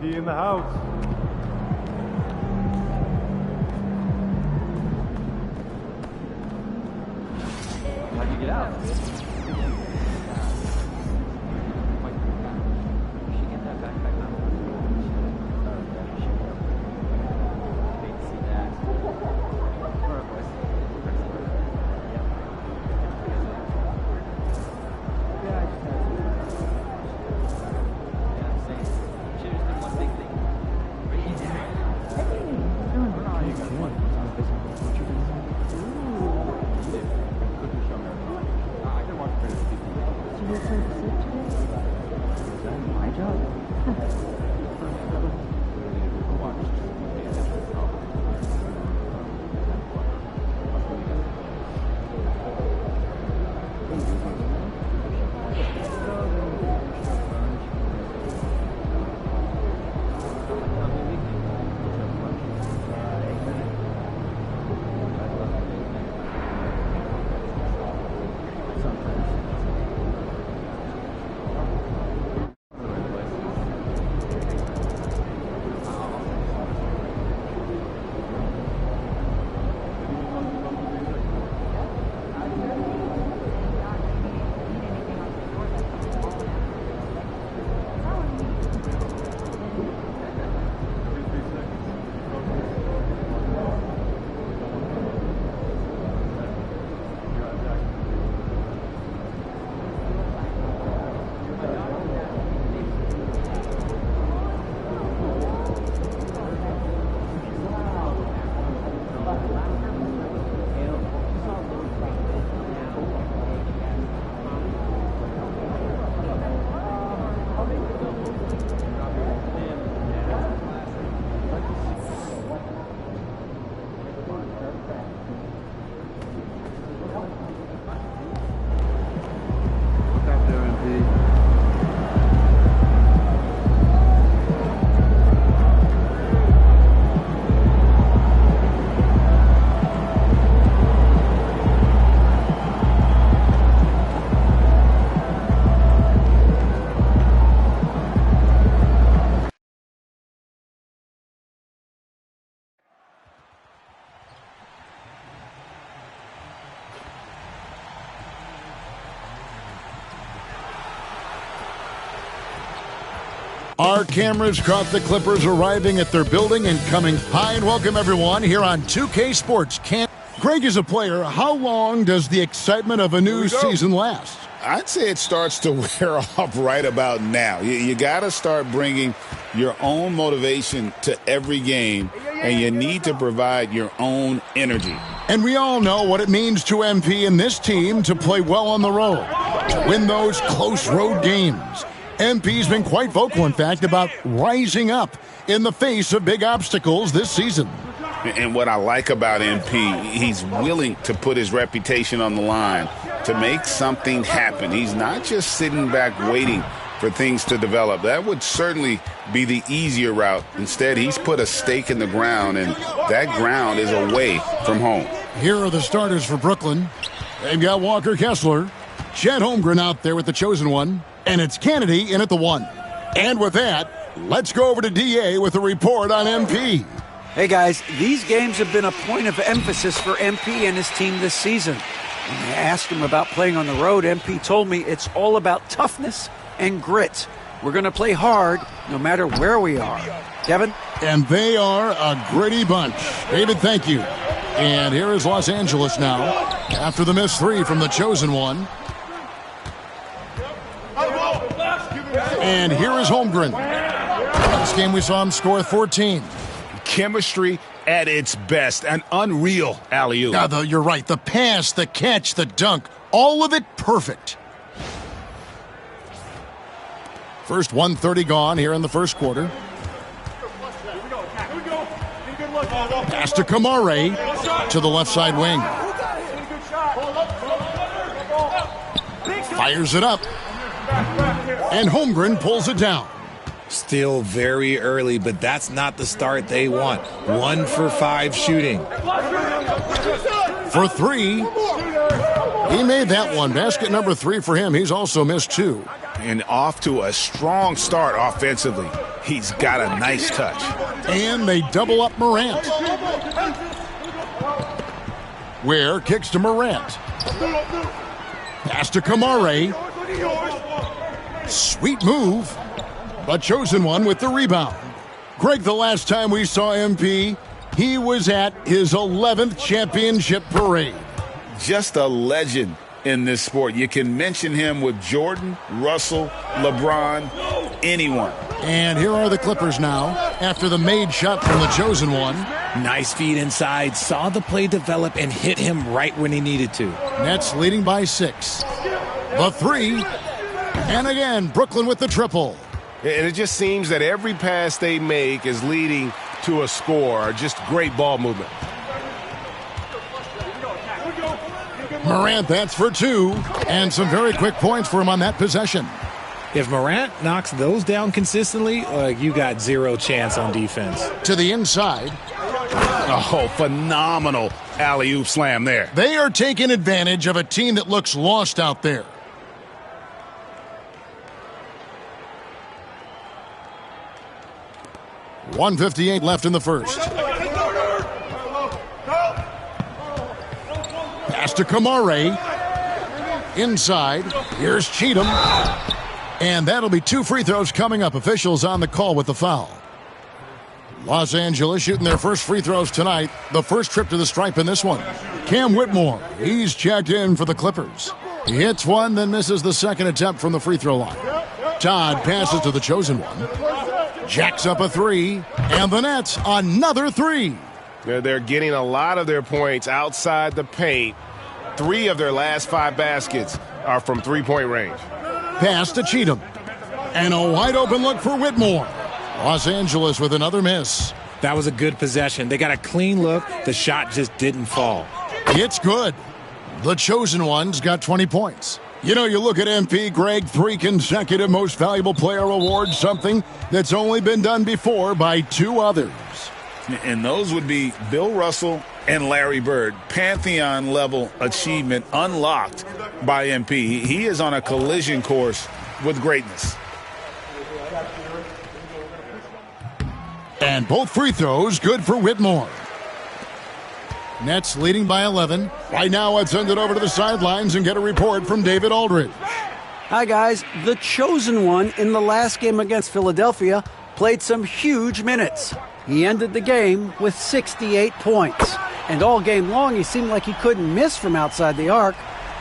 MP in the house. How'd you get out? Our cameras caught the Clippers arriving at their building and coming. Hi and welcome everyone here on 2K Sports. Greg is a player. How long does the excitement of a new season last? I'd say it starts to wear off right about now. You got to start bringing your own motivation to every game, and you need to provide your own energy. And we all know what it means to MP and this team to play well on the road, to win those close road games. MP's been quite vocal, in fact, about rising up in the face of big obstacles this season. And what I like about MP, he's willing to put his reputation on the line to make something happen. He's not just sitting back waiting for things to develop. That would certainly be the easier route. Instead, he's put a stake in the ground, and that ground is away from home. Here are the starters for Brooklyn. They've got Walker Kessler, Chet Holmgren out there with the chosen one, and it's Kennedy in at the one. And with that, let's go over to DA with a report on MP. Hey guys, these games have been a point of emphasis for MP and his team this season. When I asked him about playing on the road, MP told me it's all about toughness and grit. We're going to play hard no matter where we are. Devin? And they are a gritty bunch. David, thank you. And here is Los Angeles now after the missed three from the chosen one. And here is Holmgren. Last game we saw him score 14. Chemistry at its best. An unreal alley-oop. Now, you're right. The pass, the catch, the dunk, all of it perfect. First 1:30 gone here in the first quarter. Pass to Kamare to the left side wing. Fires it up. And Holmgren pulls it down. Still very early, but that's not the start they want. 1 for 5 shooting. For three. He made that one. Basket number 3 for him. He's also missed 2. And off to a strong start offensively. He's got a nice touch. And they double up Morant. Ware kicks to Morant. Pass to Kamare. Sweet move. But Chosen One with the rebound. Greg, the last time we saw MP, he was at his 11th championship parade. Just a legend in this sport. You can mention him with Jordan, Russell, LeBron, anyone. And here are the Clippers now after the made shot from the Chosen One. Nice feed inside, saw the play develop and hit him right when he needed to. Nets leading by 6. The 3. And again, Brooklyn with the triple. And it just seems that every pass they make is leading to a score. Just great ball movement. Morant, that's for 2. And some very quick points for him on that possession. If Morant knocks those down consistently, you got zero chance on defense. To the inside. Oh, phenomenal alley-oop slam there. They are taking advantage of a team that looks lost out there. .158 left in the first. Pass to Kamare. Inside. Here's Cheatham. And that'll be 2 free throws coming up. Officials on the call with the foul. Los Angeles shooting their first free throws tonight. The first trip to the stripe in this one. Cam Whitmore, he's checked in for the Clippers. He hits one, then misses the second attempt from the free throw line. Todd passes to the Chosen One. Jacks up a 3, and the Nets another 3. They're getting a lot of their points outside the paint. 3 of their last 5 baskets are from three-point range. Pass to Cheatham. And a wide open look for Whitmore. Los Angeles with another miss. That was a good possession. They got a clean look. The shot just didn't fall. It's good. The Chosen One's got 20 points. You know, you look at MP, Greg, 3 consecutive Most Valuable Player awards, something that's only been done before by 2 others. And those would be Bill Russell and Larry Bird. Pantheon-level achievement unlocked by MP. He is on a collision course with greatness. And both free throws good for Whitmore. Nets leading by 11. Right now, let's send it over to the sidelines and get a report from David Aldridge. Hi, guys. The Chosen One in the last game against Philadelphia played some huge minutes. He ended the game with 68 points. And all game long, he seemed like he couldn't miss from outside the arc,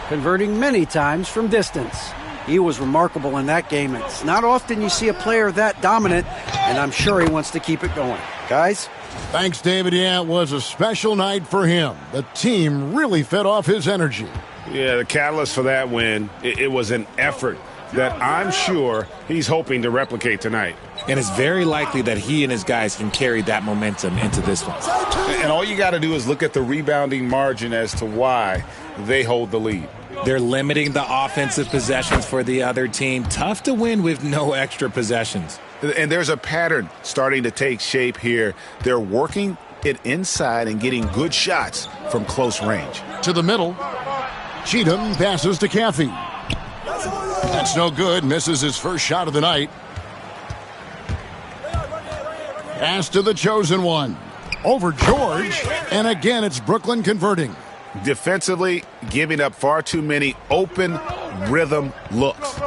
converting many times from distance. He was remarkable in that game. It's not often you see a player that dominant, and I'm sure he wants to keep it going. Guys? Thanks, David. Yeah, it was a special night for him. The team really fed off his energy. Yeah, the catalyst for that win, it was an effort that I'm sure he's hoping to replicate tonight. And it's very likely that he and his guys can carry that momentum into this one. And all you got to do is look at the rebounding margin as to why they hold the lead. They're limiting the offensive possessions for the other team. Tough to win with no extra possessions. And there's a pattern starting to take shape here. They're working it inside and getting good shots from close range. To the middle. Cheatham passes to Caffey. That's no good. Misses his first shot of the night. Pass to the Chosen One. Over George. And again, it's Brooklyn converting. Defensively, giving up far too many open rhythm looks.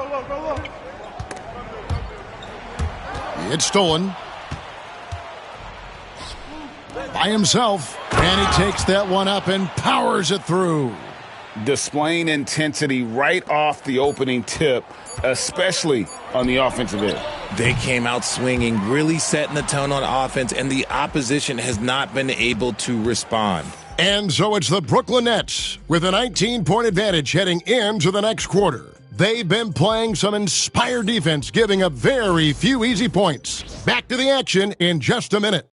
It's stolen. By himself. And he takes that one up and powers it through. Displaying intensity right off the opening tip, especially on the offensive end. They came out swinging, really setting the tone on offense, and the opposition has not been able to respond. And so it's the Brooklyn Nets with a 19-point advantage heading into the next quarter. They've been playing some inspired defense, giving up very few easy points. Back to the action in just a minute.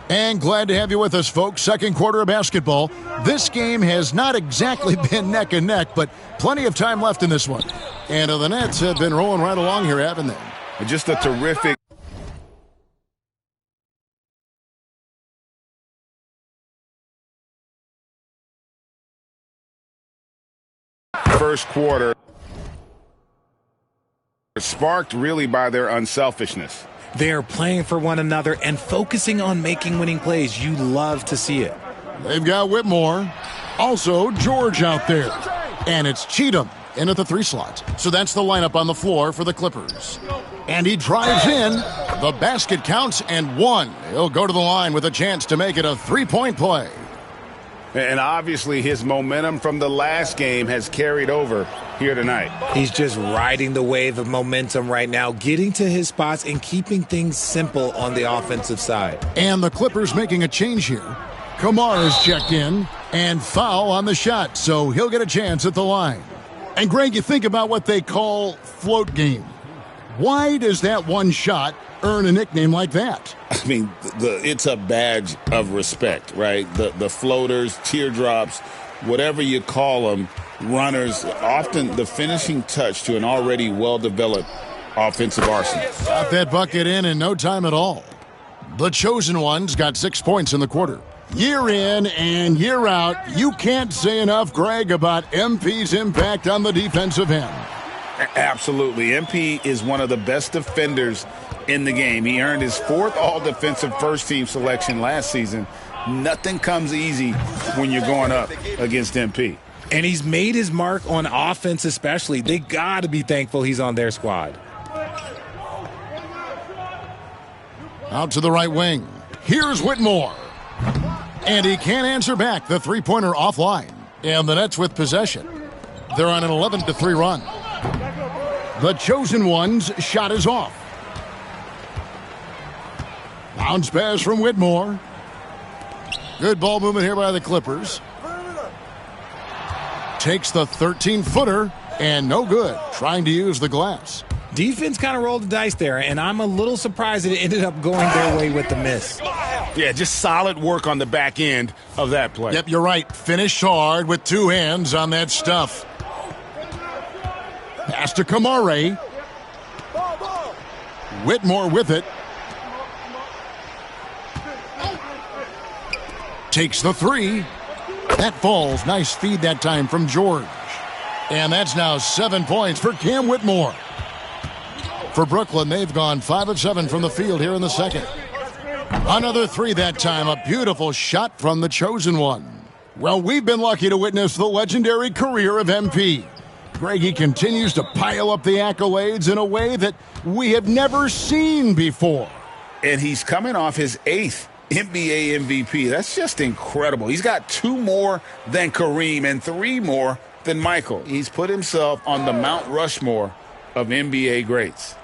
And glad to have you with us, folks. Second quarter of basketball. This game has not exactly been neck and neck, but plenty of time left in this one. And the Nets have been rolling right along here, haven't they? Just a terrific first quarter, sparked really by their unselfishness. They're playing for one another and focusing on making winning plays. You love to see it. They've got Whitmore. Also, George out there. And it's Cheatham in at the 3 slot. So that's the lineup on the floor for the Clippers. And he drives in. The basket counts and 1. He'll go to the line with a chance to make it a 3-point play. And obviously his momentum from the last game has carried over here tonight. He's just riding the wave of momentum right now, getting to his spots and keeping things simple on the offensive side. And the Clippers making a change here. Kamara's checked in and foul on the shot, so he'll get a chance at the line. And Greg, you think about what they call float game. Why does that one shot earn a nickname like that? I mean, it's a badge of respect, right? The floaters, teardrops, whatever you call them, runners, often the finishing touch to an already well-developed offensive arsenal. Got that bucket in no time at all. The chosen ones got 6 points in the quarter. Year in and year out, you can't say enough, Greg, about MP's impact on the defensive end. Absolutely. MP is one of the best defenders in the game. He earned his 4th all-defensive first-team selection last season. Nothing comes easy when you're going up against MP. And he's made his mark on offense especially. They got to be thankful he's on their squad. Out to the right wing. Here's Whitmore. And he can't answer back. The three-pointer offline. And the Nets with possession. They're on an 11-3 run. The chosen one's shot is off. Bounce pass from Whitmore. Good ball movement here by the Clippers. Takes the 13-footer and no good. Trying to use the glass. Defense kind of rolled the dice there, and I'm a little surprised that it ended up going their way with the miss. Yeah, just solid work on the back end of that play. Yep, you're right. Finished hard with 2 hands on that stuff. Pass to Kamara. Whitmore with it. Takes the 3. That falls. Nice feed that time from George. And that's now 7 points for Cam Whitmore. For Brooklyn, they've gone 5 of 7 from the field here in the second. Another 3 that time. A beautiful shot from the chosen one. Well, we've been lucky to witness the legendary career of MP. Greggy continues to pile up the accolades in a way that we have never seen before. And he's coming off his 8th NBA MVP. That's just incredible. He's got 2 more than Kareem and 3 more than Michael. He's put himself on the Mount Rushmore of NBA greats.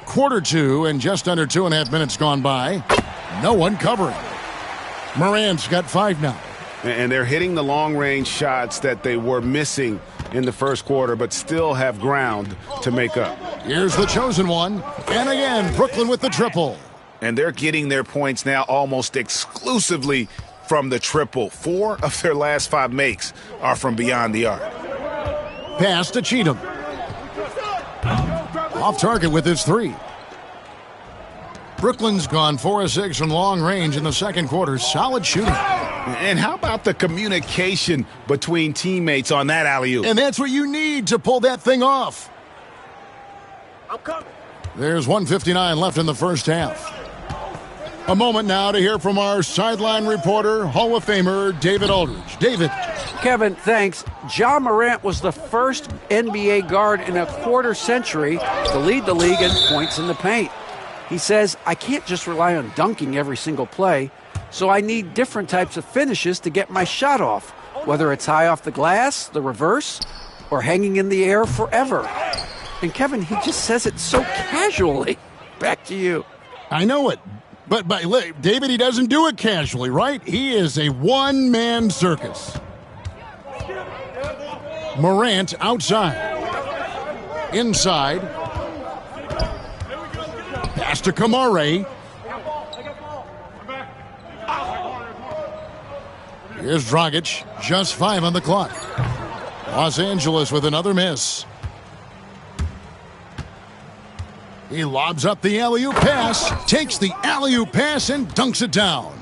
Quarter 2 and just under 2.5 minutes gone by. No one covering. Morant's got 5 now. And they're hitting the long-range shots that they were missing in the first quarter, but still have ground to make up. Here's the chosen one. And again, Brooklyn with the triple. And they're getting their points now almost exclusively from the triple. 4 of their last 5 makes are from beyond the arc. Pass to Cheatham. Off target with his 3. Brooklyn's gone 4 of 6 from long range in the second quarter. Solid shooting. And how about the communication between teammates on that alley-oop? And that's what you need to pull that thing off. I'm coming. There's 1:59 left in the first half. A moment now to hear from our sideline reporter, Hall of Famer David Aldridge. David. Kevin, thanks. Ja Morant was the first NBA guard in a quarter century to lead the league in points in the paint. He says, I can't just rely on dunking every single play, so I need different types of finishes to get my shot off, whether it's high off the glass, the reverse, or hanging in the air forever. And Kevin, he just says it so casually. Back to you. I know it. But David, he doesn't do it casually, right? He is a one-man circus. Morant outside. Inside. Pass to Kamara. Here's Dragic. Just 5 on the clock. Los Angeles with another miss. He lobs up the alley-oop pass, takes the alley-oop pass, and dunks it down.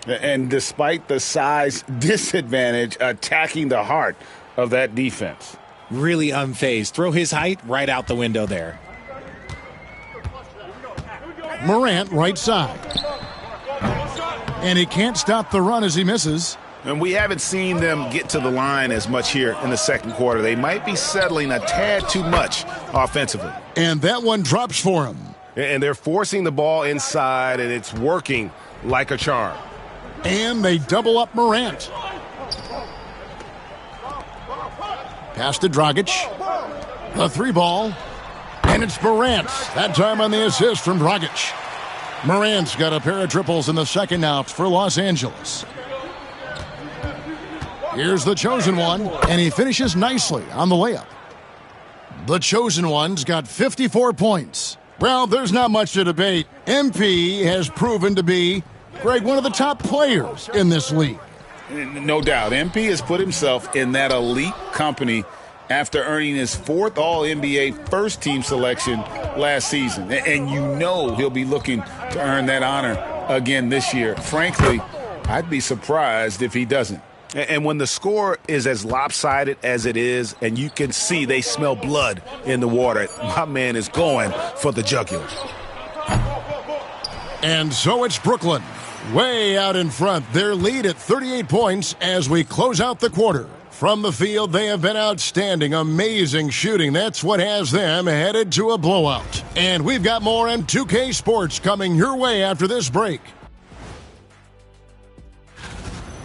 And despite the size disadvantage, attacking the heart of that defense. Really unfazed. Throw his height right out the window there. Morant right side. And he can't stop the run as he misses. And we haven't seen them get to the line as much here in the second quarter. They might be settling a tad too much offensively. And that one drops for him. And they're forcing the ball inside, and it's working like a charm. And they double up Morant. Pass to Dragic. The 3-ball. And it's Morant. That time on the assist from Dragic. Morant's got a pair of triples in the second now for Los Angeles. Here's the chosen one, and he finishes nicely on the layup. The chosen one's got 54 points. Well, there's not much to debate. MP has proven to be, Greg, one of the top players in this league. No doubt. MP has put himself in that elite company after earning his 4th All-NBA first-team selection last season. And you know he'll be looking to earn that honor again this year. Frankly, I'd be surprised if he doesn't. And when the score is as lopsided as it is, and you can see they smell blood in the water, my man is going for the jugular. And so it's Brooklyn, way out in front. Their lead at 38 points as we close out the quarter. From the field, they have been outstanding, amazing shooting. That's what has them headed to a blowout. And we've got more M2K Sports coming your way after this break.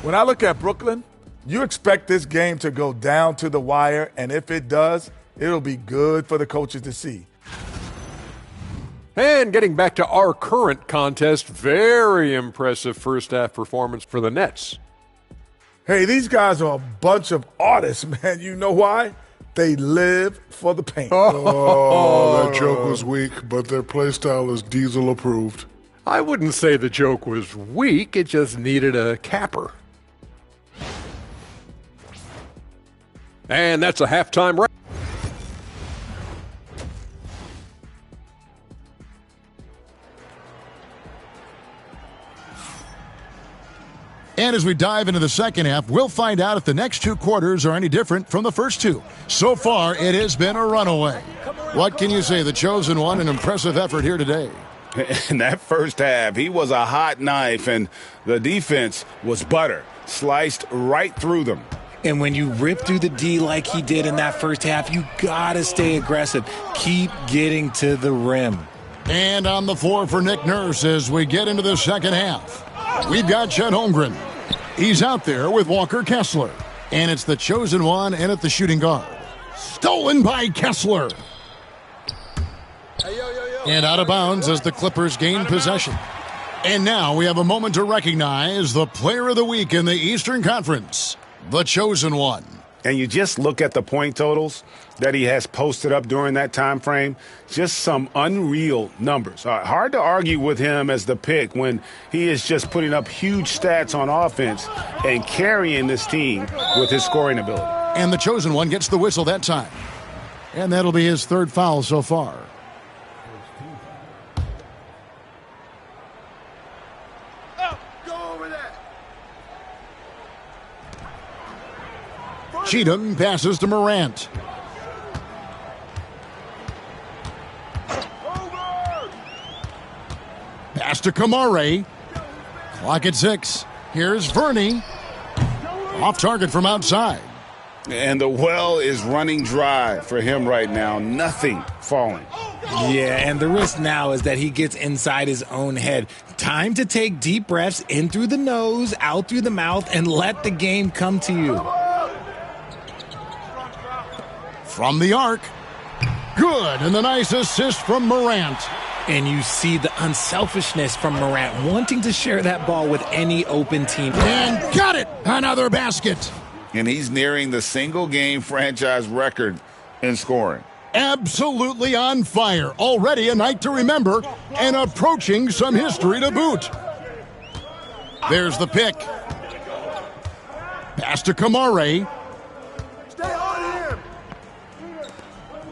When I look at Brooklyn, you expect this game to go down to the wire, and if it does, it'll be good for the coaches to see. And getting back to our current contest, very impressive first-half performance for the Nets. Hey, these guys are a bunch of artists, man. You know why? They live for the paint. Oh, that joke was weak, but their play style is Diesel approved. I wouldn't say the joke was weak. It just needed a capper. And that's a halftime wrap. And as we dive into the second half, we'll find out if the next 2 quarters are any different from the first 2. So far, it has been a runaway. What can you say? The chosen one, an impressive effort here today. In that first half, he was a hot knife, and the defense was butter, sliced right through them. And when you rip through the D like he did in that first half, you gotta stay aggressive. Keep getting to the rim. And on the floor for Nick Nurse as we get into the second half, we've got Chet Holmgren. He's out there with Walker Kessler. And it's the chosen one in at the shooting guard. Stolen by Kessler. And out of bounds as the Clippers gain possession. And now we have a moment to recognize the player of the week in the Eastern Conference, the chosen one. And you just look at the point totals that he has posted up during that time frame, just some unreal numbers. Hard to argue with him as the pick when he is just putting up huge stats on offense and carrying this team with his scoring ability. And the chosen one gets the whistle that time. And that'll be his 3rd foul so far. Cheatham passes to Morant. Pass to Kamare. Clock at 6. Here's Verney. Off target from outside. And the well is running dry for him right now. Nothing falling. Yeah, and the risk now is that he gets inside his own head. Time to take deep breaths in through the nose, out through the mouth, and let the game come to you. From the arc. Good, and the nice assist from Morant. And you see the unselfishness from Morant, wanting to share that ball with any open team. And got it! Another basket. And he's nearing the single-game franchise record in scoring. Absolutely on fire. Already a night to remember and approaching some history to boot. There's the pick. Pass to Kamare. Stay on him.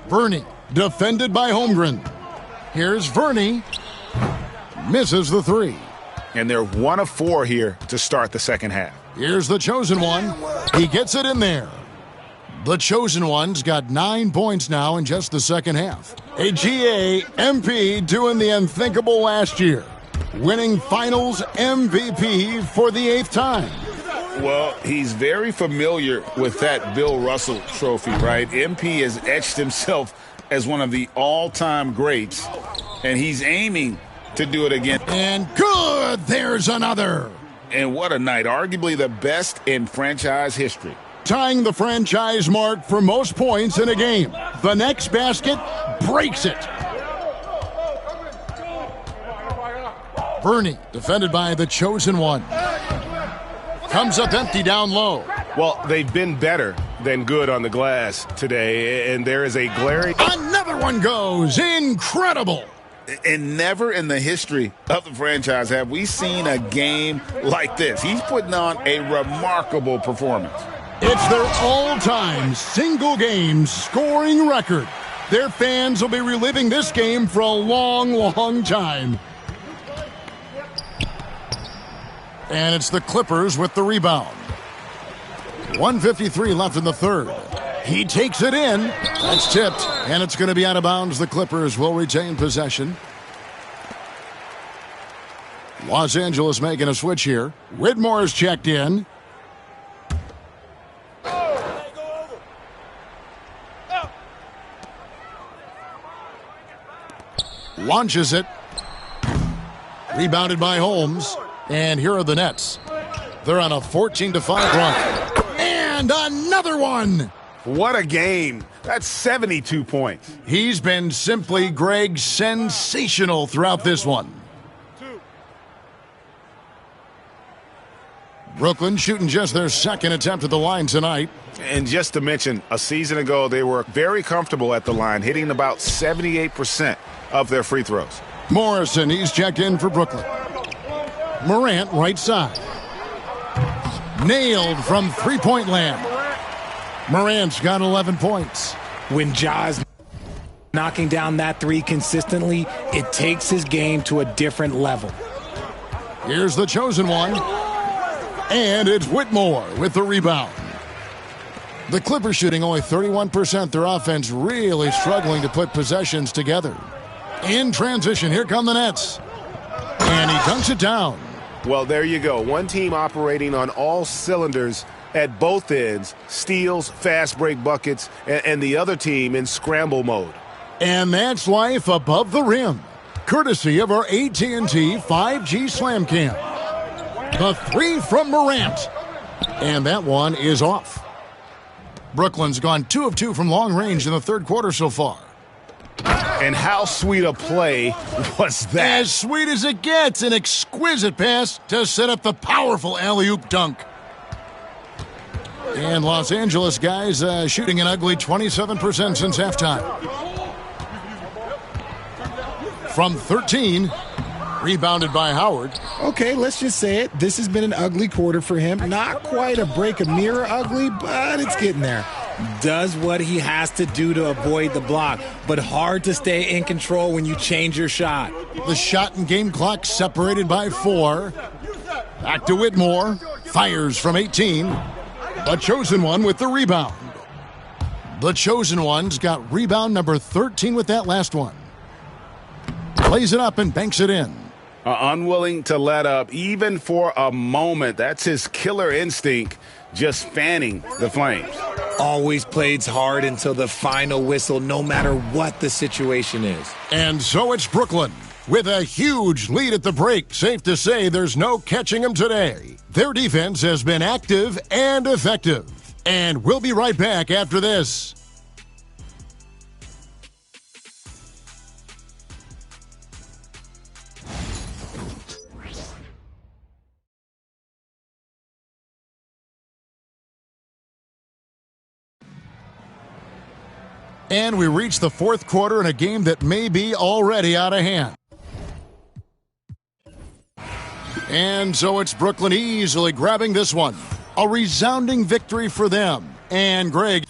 Verney, defended by Holmgren. Here's Verney. Misses the 3. And they're 1 of 4 here to start the second half. Here's the chosen one. He gets it in there. The Chosen One's got 9 points now in just the second half. A GA MP doing the unthinkable last year, winning Finals MVP for the 8th time. Well, he's very familiar with that Bill Russell trophy, right? MP has etched himself as one of the all-time greats, and he's aiming to do it again. And good, there's another. And what a night, arguably the best in franchise history. Tying the franchise mark for most points in a game. The next basket breaks it. Bernie, defended by the Chosen One. Comes up empty down low. Well, they've been better than good on the glass today, and there is a glaring... Another one goes. Incredible. And never in the history of the franchise have we seen a game like this. He's putting on a remarkable performance. It's their all-time single-game scoring record. Their fans will be reliving this game for a long, long time. And it's the Clippers with the rebound. 1:53 left in the third. He takes it in. That's tipped, and it's going to be out of bounds. The Clippers will retain possession. Los Angeles making a switch here. Whitmore's checked in. Launches it. Rebounded by Holmes. And here are the Nets. They're on a 14-5 run. And another one. What a game. That's 72 points. He's been simply, Greg, sensational throughout this one. Brooklyn shooting just their second attempt at the line tonight. And just to mention, a season ago, they were very comfortable at the line, hitting about 78% of their free throws. Morrison, he's checked in for Brooklyn. Morant, right side. Nailed from three-point land. Morant's got 11 points. When Ja's knocking down that three consistently, it takes his game to a different level. Here's the Chosen One. And it's Whitmore with the rebound. The Clippers shooting only 31%. Their offense really struggling to put possessions together. In transition, here come the Nets. And he dunks it down. Well, there you go. One team operating on all cylinders at both ends, steals, fast break buckets, and the other team in scramble mode. And that's life above the rim, courtesy of our AT&T 5G Slam Cam. The three from Morant. And that one is off. Brooklyn's gone 2 of 2 from long range in the third quarter so far. And how sweet a play was that? As sweet as it gets, an exquisite pass to set up the powerful alley-oop dunk. And Los Angeles guys shooting an ugly 27% since halftime. From 13, rebounded by Howard. Okay, let's just say it. This has been an ugly quarter for him. Not quite a break a mirror ugly, but it's getting there. Does what he has to do to avoid the block, but hard to stay in control when you change your shot. The shot and game clock separated by 4. Back to Whitmore. Fires from 18. The Chosen One with the rebound. The Chosen One's got rebound number 13 with that last one. Plays it up and banks it in. Unwilling to let up even for a moment. That's his killer instinct, just fanning the flames. Always plays hard until the final whistle, no matter what the situation is. And so it's Brooklyn with a huge lead at the break. Safe to say there's no catching them today. Their defense has been active and effective. And we'll be right back after this. And we reach the fourth quarter in a game that may be already out of hand. And so it's Brooklyn easily grabbing this one. A resounding victory for them. And Greg.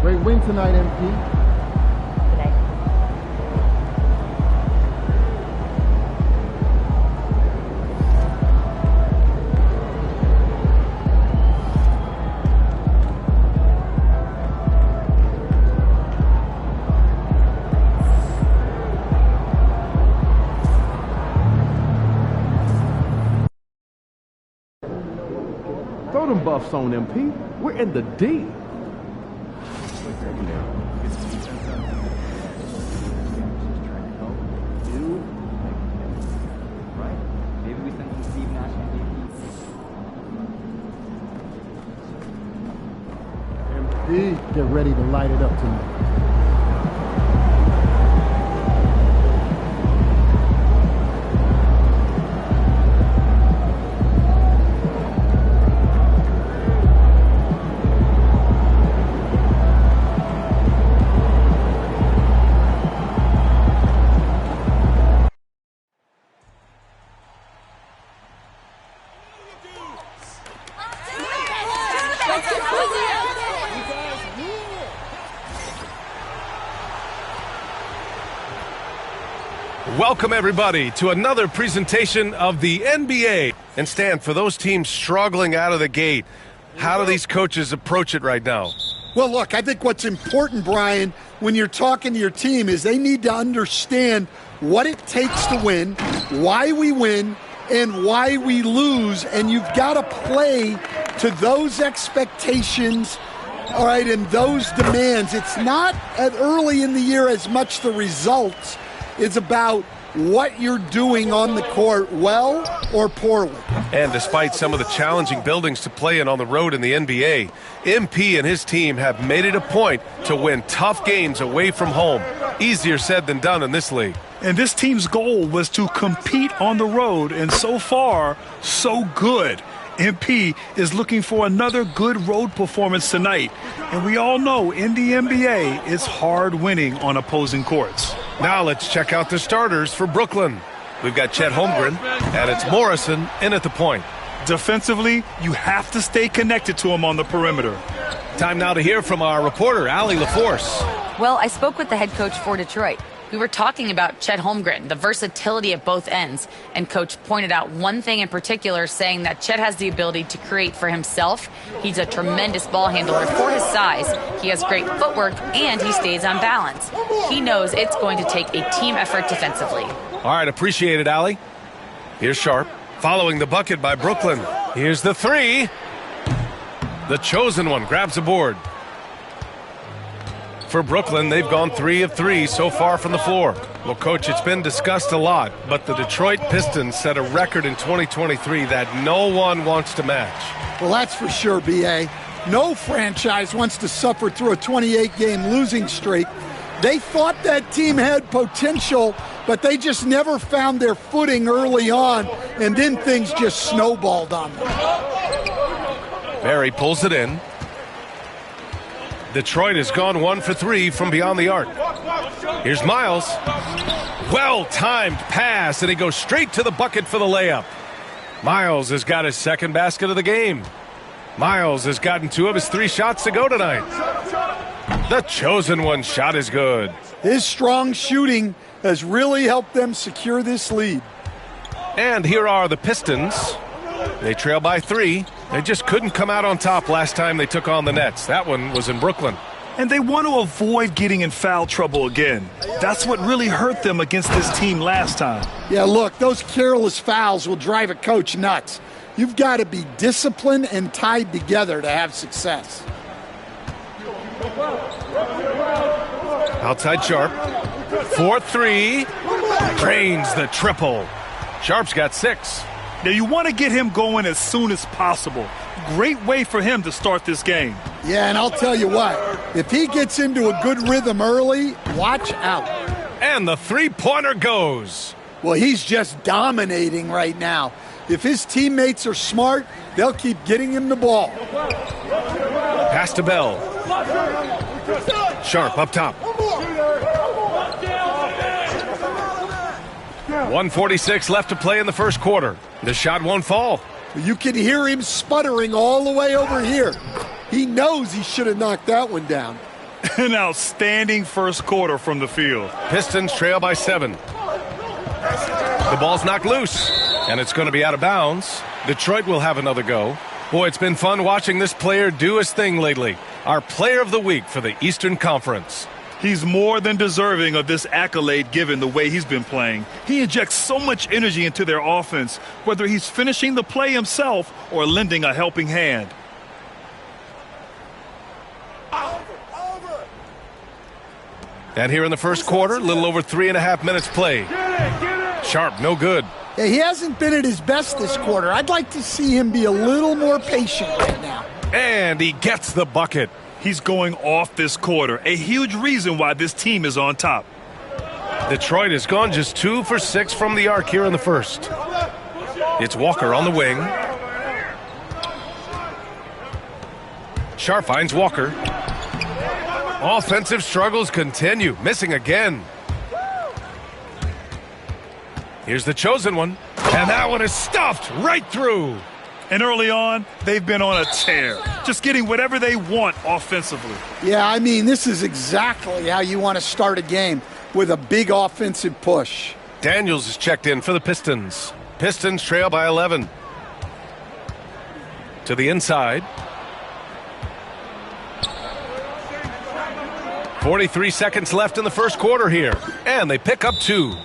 Great win tonight, MP. Throw them buffs on MP. We're in the D. MP, get ready to light it up tonight. Welcome, everybody, to another presentation of the NBA. And Stan, for those teams struggling out of the gate, how do these coaches approach it right now? Well, look, I think what's important, Brian, when you're talking to your team is they need to understand what it takes to win, why we win, and why we lose. And you've got to play to those expectations, all right, and those demands. It's not early in the year as much the results. It's about what you're doing on the court, well or poorly. And despite some of the challenging buildings to play in on the road in the NBA, MP and his team have made it a point to win tough games away from home. Easier said than done in this league. And this team's goal was to compete on the road, and so far, so good. MP is looking for another good road performance tonight. And we all know in the NBA, it's hard winning on opposing courts. Now let's check out the starters for Brooklyn. We've got Chet Holmgren, and it's Morrison in at the point. Defensively, you have to stay connected to him on the perimeter. Time now to hear from our reporter, Allie LaForce. Well, I spoke with the head coach for Detroit. We were talking about Chet Holmgren, the versatility at both ends, and Coach pointed out one thing in particular, saying that Chet has the ability to create for himself. He's a tremendous ball handler for his size. He has great footwork, and he stays on balance. He knows it's going to take a team effort defensively. All right, appreciate it, Allie. Here's Sharp, following the bucket by Brooklyn. Here's the three. The chosen one grabs a board. For Brooklyn, they've gone 3 of 3 so far from the floor. Well, Coach, it's been discussed a lot, but the Detroit Pistons set a record in 2023 that no one wants to match. Well, that's for sure, B.A. No franchise wants to suffer through a 28-game losing streak. They thought that team had potential, but they just never found their footing early on, and then things just snowballed on them. Barry pulls it in. Detroit has gone 1 for 3 from beyond the arc. Here's Miles. Well-timed pass, and he goes straight to the bucket for the layup. Miles has got his second basket of the game. Miles has gotten 2 of his 3 shots to go tonight. The chosen one shot is good. His strong shooting has really helped them secure this lead. And here are the Pistons. They trail by 3. They just couldn't come out on top last time they took on the Nets. That one was in Brooklyn. And they want to avoid getting in foul trouble again. That's what really hurt them against this team last time. Yeah, look, those careless fouls will drive a coach nuts. You've got to be disciplined and tied together to have success. Outside Sharp. 4-3. Drains the triple. Sharp's got 6. Now, you want to get him going as soon as possible. Great way for him to start this game. Yeah, and I'll tell you what, if he gets into a good rhythm early, watch out. And the three-pointer goes. Well, he's just dominating right now. If his teammates are smart, they'll keep getting him the ball. Pass to Bell. Sharp up top. 1:46 left to play in the first quarter. The shot won't fall. You can hear him sputtering all the way over here. He knows he should have knocked that one down. An outstanding first quarter from the field. Pistons trail by 7. The ball's knocked loose, and it's going to be out of bounds. Detroit will have another go. Boy, it's been fun watching this player do his thing lately. Our player of the week for the Eastern Conference. He's more than deserving of this accolade given the way he's been playing. He injects so much energy into their offense, whether he's finishing the play himself or lending a helping hand. And here in the first quarter, a little over 3.5 minutes played. Sharp, no good. Yeah, he hasn't been at his best this quarter. I'd like to see him be a little more patient right now. And he gets the bucket. He's going off this quarter, a huge reason why this team is on top. Detroit has gone just 2 for 6 from the arc here in the first. It's Walker on the wing. Sharp finds Walker. Offensive struggles continue, missing again. Here's the chosen one, and that one is stuffed right through. And early on, they've been on a tear, just getting whatever they want offensively. Yeah, I mean, this is exactly how you want to start a game, with a big offensive push. Daniels is checked in for the Pistons. Pistons trail by 11. To the inside. 43 seconds left in the first quarter here, and they pick up 2.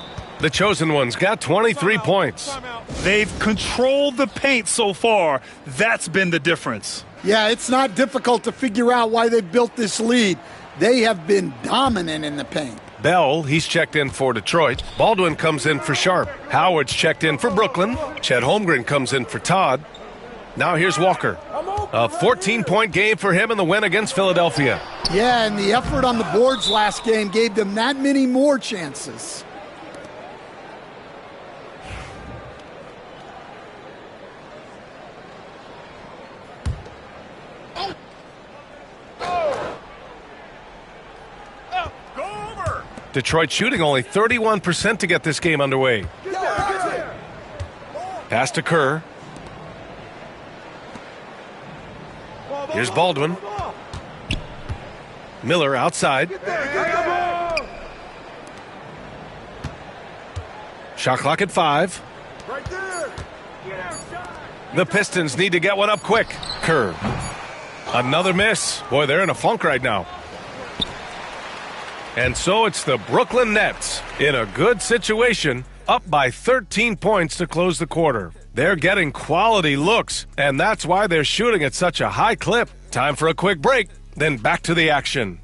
The chosen one's got 23 points. They've controlled the paint so far. That's been the difference. Yeah, it's not difficult to figure out why they built this lead. They have been dominant in the paint. Bell, he's checked in for Detroit. Baldwin comes in for Sharp. Howard's checked in for Brooklyn. Chet Holmgren comes in for Todd. Now here's Walker. A 14-point game for him in the win against Philadelphia. Yeah, and the effort on the boards last game gave them that many more chances. Detroit shooting only 31% to get this game underway. Pass to Kerr. Here's Baldwin. Miller outside. Shot clock at 5. The Pistons need to get one up quick. Kerr. Another miss. Boy, they're in a funk right now. And so it's the Brooklyn Nets in a good situation, up by 13 points to close the quarter. They're getting quality looks, and that's why they're shooting at such a high clip. Time for a quick break, then back to the action.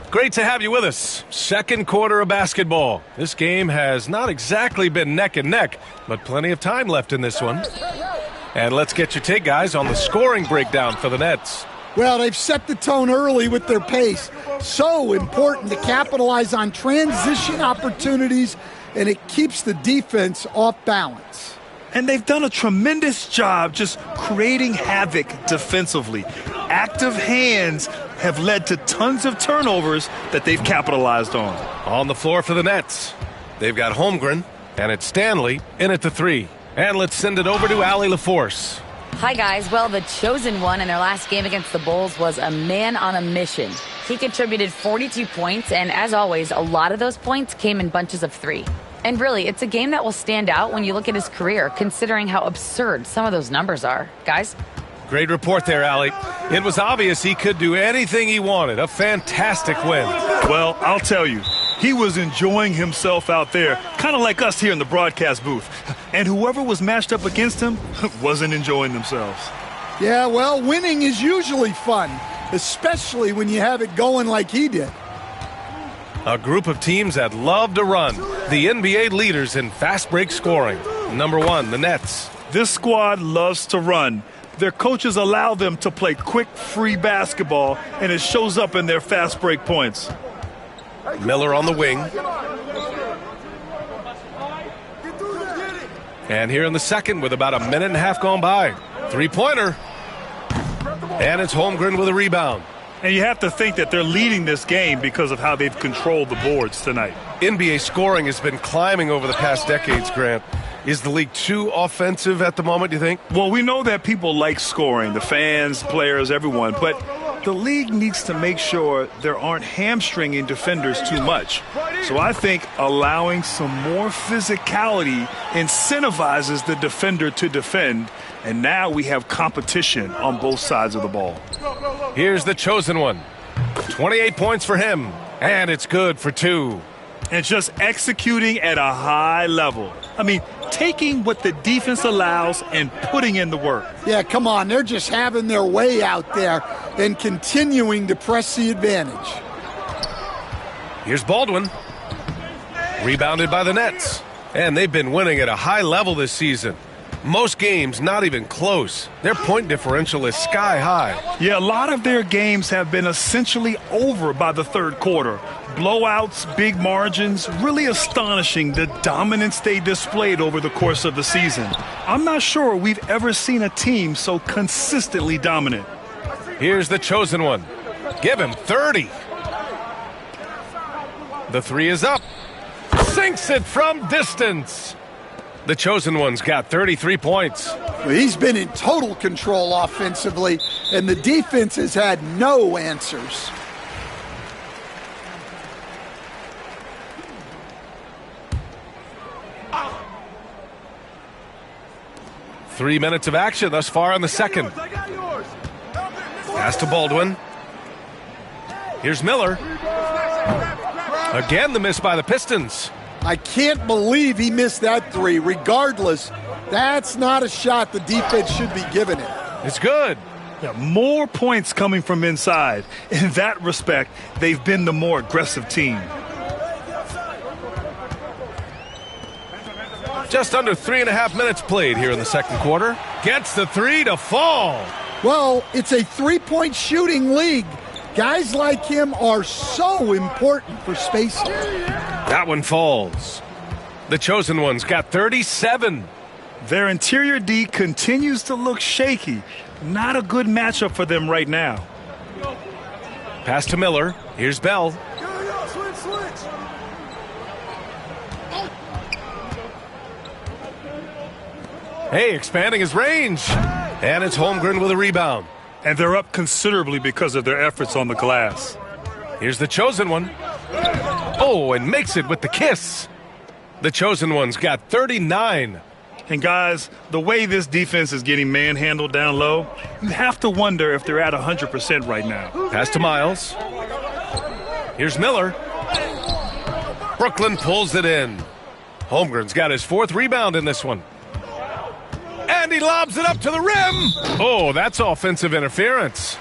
Great to have you with us. Second quarter of basketball. This game has not exactly been neck and neck, but plenty of time left in this one. And let's get your take, guys, on the scoring breakdown for the Nets. Well, they've set the tone early with their pace. So important to capitalize on transition opportunities, and it keeps the defense off balance. And they've done a tremendous job just creating havoc defensively. Active hands have led to tons of turnovers that they've capitalized on. On the floor for the Nets, they've got Holmgren, and it's Stanley in at the 3. And let's send it over to Allie LaForce. Hi, guys. Well, the chosen one in their last game against the Bulls was a man on a mission. He contributed 42 points, and as always, a lot of those points came in bunches of 3. And really, it's a game that will stand out when you look at his career, considering how absurd some of those numbers are. Guys? Great report there, Allie. It was obvious he could do anything he wanted. A fantastic win. Well, I'll tell you, he was enjoying himself out there, kind of like us here in the broadcast booth. And whoever was matched up against him wasn't enjoying themselves. Yeah, well, winning is usually fun, especially when you have it going like he did. A group of teams that love to run. The NBA leaders in fast break scoring. Number 1, the Nets. This squad loves to run. Their coaches allow them to play quick, free basketball, and it shows up in their fast break points. Miller on the wing. And here in the second with about a minute and a half gone by. 3-pointer. And it's Holmgren with a rebound. And you have to think that they're leading this game because of how they've controlled the boards tonight. NBA scoring has been climbing over the past decades, Grant. Is the league too offensive at the moment, do you think? Well, we know that people like scoring, the fans, players, everyone, but the league needs to make sure there aren't hamstringing defenders too much. So I think allowing some more physicality incentivizes the defender to defend, and now we have competition on both sides of the ball. Here's the chosen one. 28 points for him, and it's good for 2. And just executing at a high level. I mean, taking what the defense allows and putting in the work. Yeah, come on. They're just having their way out there and continuing to press the advantage. Here's Baldwin. Rebounded by the Nets. And they've been winning at a high level this season. Most games not even close. Their point differential is sky high. Yeah, a lot of their games have been essentially over by the third quarter. Blowouts, big margins, really astonishing the dominance they displayed over the course of the season. I'm not sure we've ever seen a team so consistently dominant. Here's the chosen one. Give him 30. The 3 is up. Sinks it from distance. The chosen one's got 33 points. He's been in total control offensively, and the defense has had no answers. Three minutes of action thus far in the second. Pass to Baldwin. Here's Miller. Again, the miss by the Pistons. I can't believe he missed that 3. Regardless, that's not a shot the defense should be giving it. It's good. Yeah, more points coming from inside. In that respect, they've been the more aggressive team. Just under 3.5 minutes played here in the second quarter. Gets the 3 to fall. Well, it's a 3-point shooting league. Guys like him are so important for spacing. That one falls. The chosen one's got 37. Their interior D continues to look shaky. Not a good matchup for them right now. Pass to Miller. Here's Bell. Hey, expanding his range. And it's Holmgren with a rebound. And they're up considerably because of their efforts on the glass. Here's the chosen one. Oh, and makes it with the kiss. The chosen one's got 39. And guys, the way this defense is getting manhandled down low, you have to wonder if they're at 100% right now. Pass to Miles. Here's Miller. Brooklyn pulls it in. Holmgren's got his 4th rebound in this one. And he lobs it up to the rim. Oh, that's offensive interference.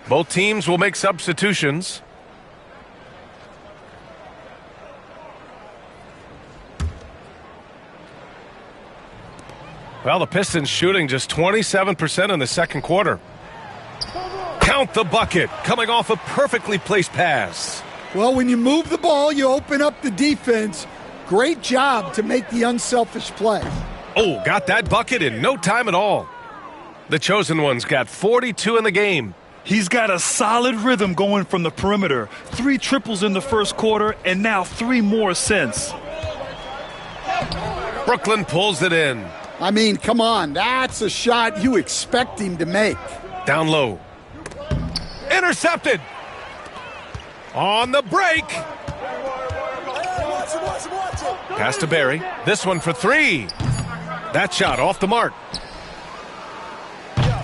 Both teams will make substitutions. Well, the Pistons shooting just 27% in the second quarter. Count the bucket, coming off a perfectly placed pass. Well, when you move the ball, you open up the defense. Great job to make the unselfish play. Oh, got that bucket in no time at all. The chosen one's got 42 in the game. He's got a solid rhythm going from the perimeter. 3 triples in the first quarter, and now 3 more since. Brooklyn pulls it in. I mean, come on. That's a shot you expect him to make. Down low. Intercepted. On the break. Pass to Barry. This one for 3. That shot off the mark.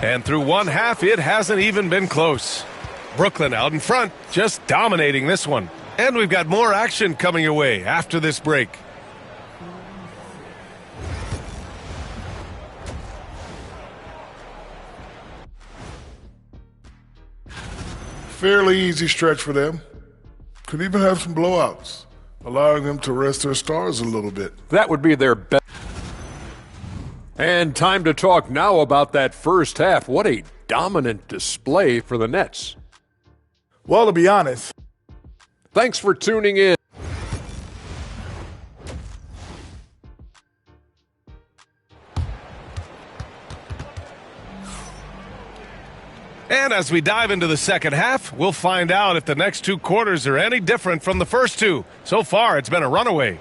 And through one half, it hasn't even been close. Brooklyn out in front, just dominating this one. And we've got more action coming your way after this break. Fairly easy stretch for them. Could even have some blowouts, allowing them to rest their stars a little bit. That would be their best. And time to talk now about that first half. What a dominant display for the Nets. Well, to be honest. Thanks for tuning in. And as we dive into the second half, we'll find out if the next 2 quarters are any different from the first 2. So far, it's been a runaway.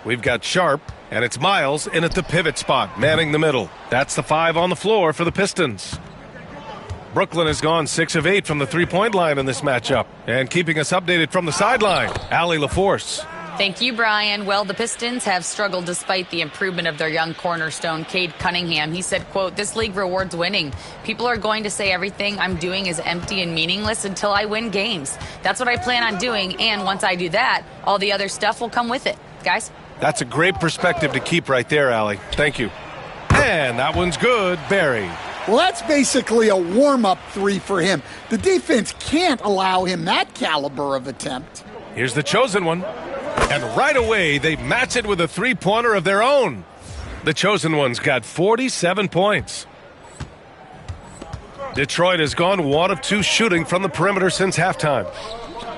We've got Sharp, and it's Miles in at the pivot spot, manning the middle. That's the 5 on the floor for the Pistons. Brooklyn has gone 6 of 8 from the three-point line in this matchup. And keeping us updated from the sideline, Allie LaForce. Thank you, Brian. Well, the Pistons have struggled despite the improvement of their young cornerstone, Cade Cunningham. He said, quote, "This league rewards winning. People are going to say everything I'm doing is empty and meaningless until I win games. That's what I plan on doing, and once I do that, all the other stuff will come with it." Guys? That's a great perspective to keep right there, Allie. Thank you. And that one's good, Barry. Well, that's basically a warm-up 3 for him. The defense can't allow him that caliber of attempt. Here's the chosen one. And right away, they match it with a three-pointer of their own. The chosen one's got 47 points. Detroit has gone 1 of 2 shooting from the perimeter since halftime.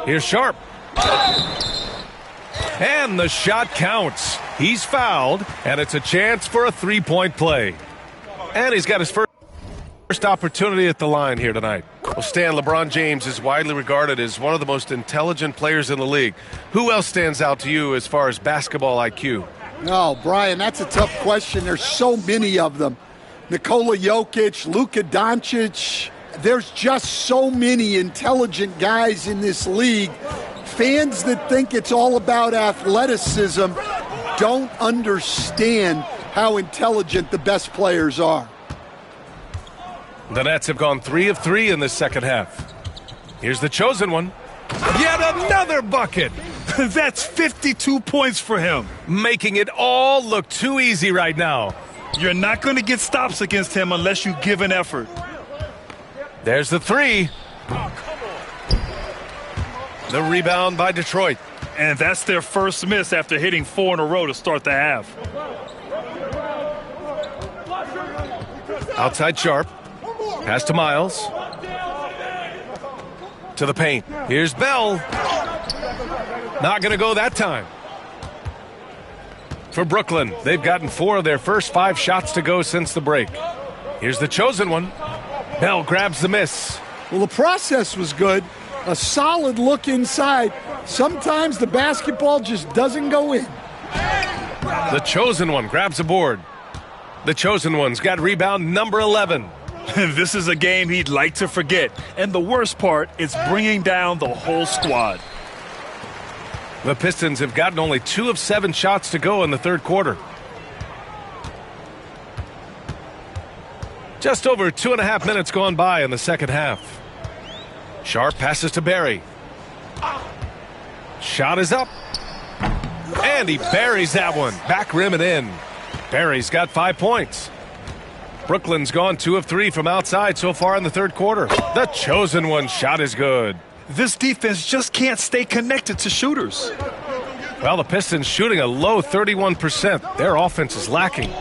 Here's Sharp. And the shot counts. He's fouled, and it's a chance for a three-point play. And he's got his first opportunity at the line here tonight. Well, Stan, LeBron James is widely regarded as one of the most intelligent players in the league. Who else stands out to you as far as basketball IQ? No, Brian, that's a tough question. There's so many of them. Nikola Jokic, Luka Doncic. There's just so many intelligent guys in this league. Fans that think it's all about athleticism don't understand how intelligent the best players are. The Nets have gone 3 of 3 in this second half. Here's the chosen one. Yet another bucket. That's 52 points for him. Making it all look too easy right now. You're not going to get stops against him unless you give an effort. There's the 3. The rebound by Detroit. And that's their first miss after hitting 4 in a row to start the half. Outside Sharp. Pass to Miles. To the paint. Here's Bell. Not going to go that time. For Brooklyn, they've gotten 4 of their first 5 shots to go since the break. Here's the chosen one. Bell grabs the miss. Well, the process was good. A solid look inside. Sometimes the basketball just doesn't go in. The chosen one grabs a board. The chosen one's got rebound number 11. This is a game he'd like to forget. And the worst part, it's bringing down the whole squad. The Pistons have gotten only 2 of 7 shots to go in the third quarter. Just over 2.5 minutes gone by in the second half. Sharp passes to Barry. Shot is up. And he buries that one. Back rim and in. Barry's got 5 points. Brooklyn's gone 2 of 3 from outside so far in the third quarter. The chosen one shot is good. This defense just can't stay connected to shooters. Well, the Pistons shooting a low 31%. Their offense is lacking.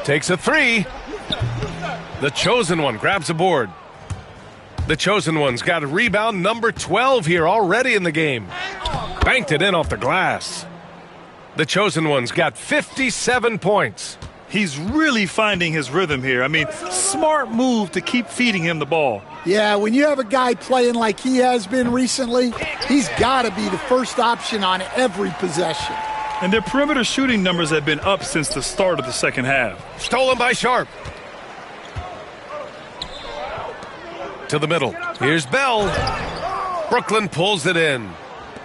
Takes a 3. The chosen one grabs a board. The chosen one's got a rebound number 12 here already in the game. Banked it in off the glass. The chosen one's got 57 points. He's really finding his rhythm here. I mean, smart move to keep feeding him the ball. Yeah, when you have a guy playing like he has been recently, he's got to be the first option on every possession. And their perimeter shooting numbers have been up since the start of the second half. Stolen by Sharp. To the middle. Here's Bell. Brooklyn pulls it in.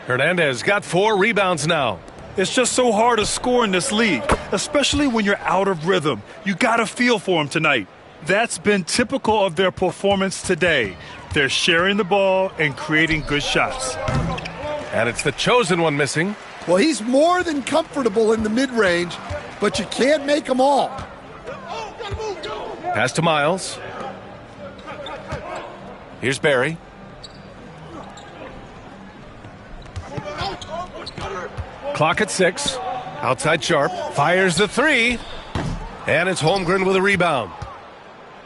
Hernandez got 4 rebounds now. It's just so hard to score in this league, especially when you're out of rhythm. You got to feel for him tonight. That's been typical of their performance today. They're sharing the ball and creating good shots. And it's the chosen one missing. Well, he's more than comfortable in the mid-range, but you can't make them all. Pass to Miles. Here's Barry. Clock at 6. Outside Sharp. Fires the 3. And it's Holmgren with a rebound.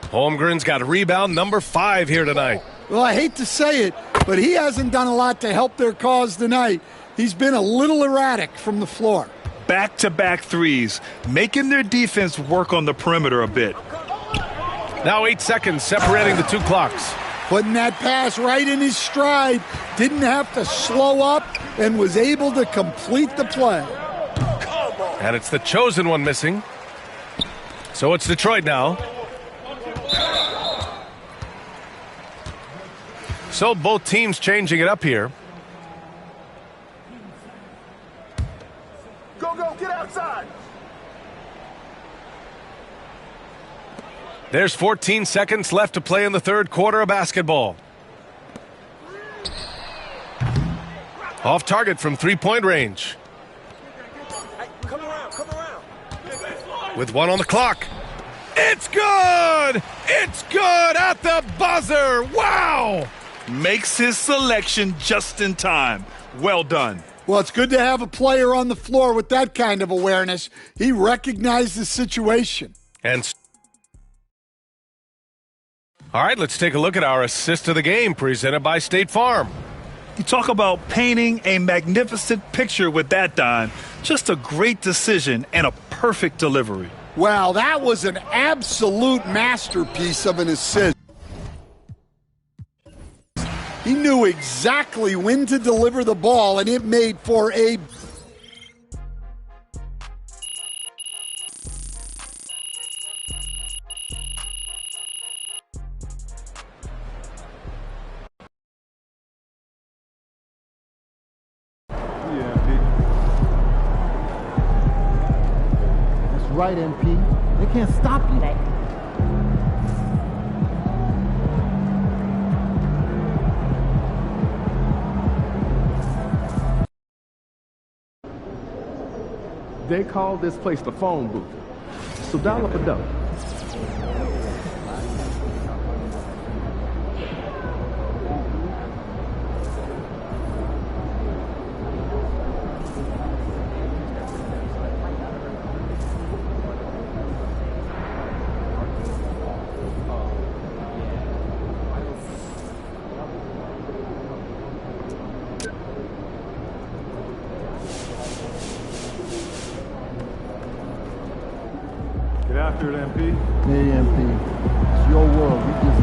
Holmgren's got a rebound number 5 here tonight. Well, I hate to say it, but he hasn't done a lot to help their cause tonight. He's been a little erratic from the floor. Back-to-back threes, making their defense work on the perimeter a bit. Now 8 seconds separating the two clocks. Putting that pass right in his stride. Didn't have to slow up and was able to complete the play. And it's the chosen one missing. So it's Detroit now. So both teams changing it up here. Go, get outside. There's 14 seconds left to play in the third quarter of basketball. Off target from three-point range. Come around. With one on the clock. It's good! It's good at the buzzer! Wow! Makes his selection just in time. Well done. Well, it's good to have a player on the floor with that kind of awareness. He recognized the situation. And all right, let's take a look at our assist of the game presented by State Farm. You talk about painting a magnificent picture with that, Don. Just a great decision and a perfect delivery. Wow, that was an absolute masterpiece of an assist. He knew exactly when to deliver the ball, and it made for a... Right, MP. They can't stop you. They call this place the phone booth. So dial up a double. Get after it, MP. Hey, MP. It's your world. We just...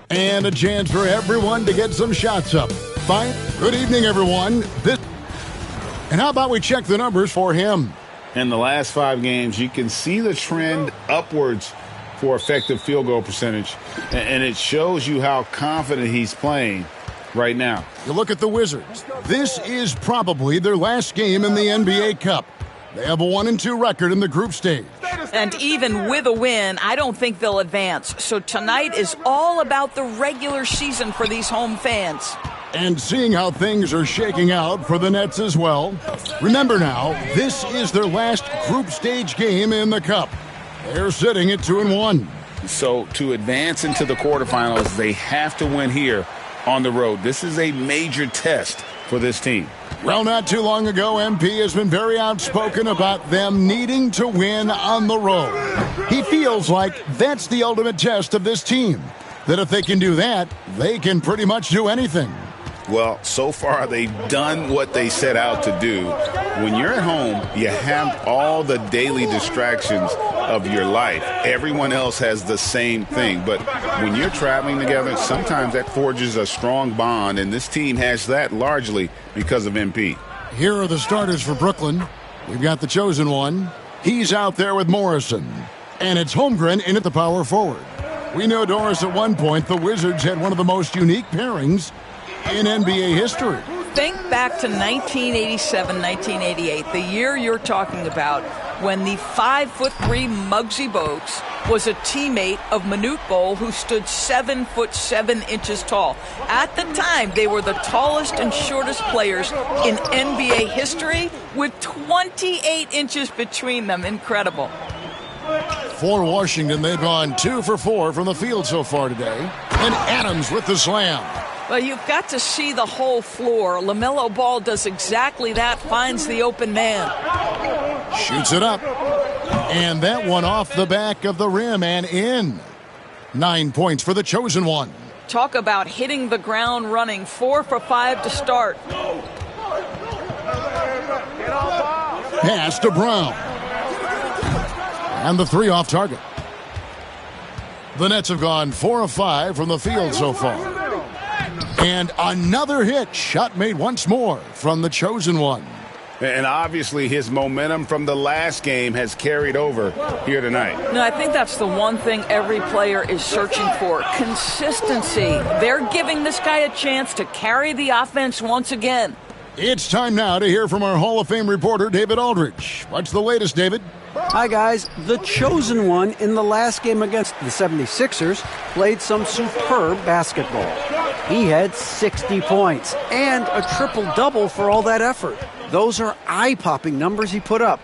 And a chance for everyone to get some shots up. Fine. Good evening, everyone. And how about we check the numbers for him? In the last 5 games, you can see the trend upwards for effective field goal percentage. And it shows you how confident he's playing right now. You look at the Wizards. This is probably their last game in the NBA Cup. They have a 1-2 record in the group stage. And even with a win, I don't think they'll advance. So tonight is all about the regular season for these home fans. And seeing how things are shaking out for the Nets as well. Remember now, this is their last group stage game in the Cup. They're sitting at 2-1. So to advance into the quarterfinals, they have to win here on the road. This is a major test for this team. Well, not too long ago, MP has been very outspoken about them needing to win on the road. He feels like that's the ultimate test of this team, that if they can do that, they can pretty much do anything. Well, so far they've done what they set out to do. When you're at home, you have all the daily distractions of your life. Everyone else has the same thing. But when you're traveling together, sometimes that forges a strong bond, and this team has that largely because of MP. Here are the starters for Brooklyn. We've got the chosen one. He's out there with Morrison. And it's Holmgren in at the power forward. We know, Doris, at one point the Wizards had one of the most unique pairings in NBA history. Think back to 1987, 1988, the year you're talking about, when the 5'3" Muggsy Bogues was a teammate of Manute Bol, who stood 7'7" tall. At the time, they were the tallest and shortest players in NBA history, with 28 inches between them. Incredible. For Washington, they've gone 2 for 4 from the field so far today. And Adams with the slam. Well, you've got to see the whole floor. LaMelo Ball does exactly that, finds the open man. Shoots it up. And that one off the back of the rim and in. 9 points for the chosen one. Talk about hitting the ground running. 4 for 5 to start. Pass to Brown. And the 3 off target. The Nets have gone 4 of 5 from the field so far. And another hit, shot made once more from the chosen one. And obviously his momentum from the last game has carried over here tonight. No, I think that's the one thing every player is searching for. Consistency. They're giving this guy a chance to carry the offense once again. It's time now to hear from our Hall of Fame reporter, David Aldridge. What's the latest, David? Hi, guys. The chosen one in the last game against the 76ers played some superb basketball. He had 60 points and a triple-double for all that effort. Those are eye-popping numbers he put up.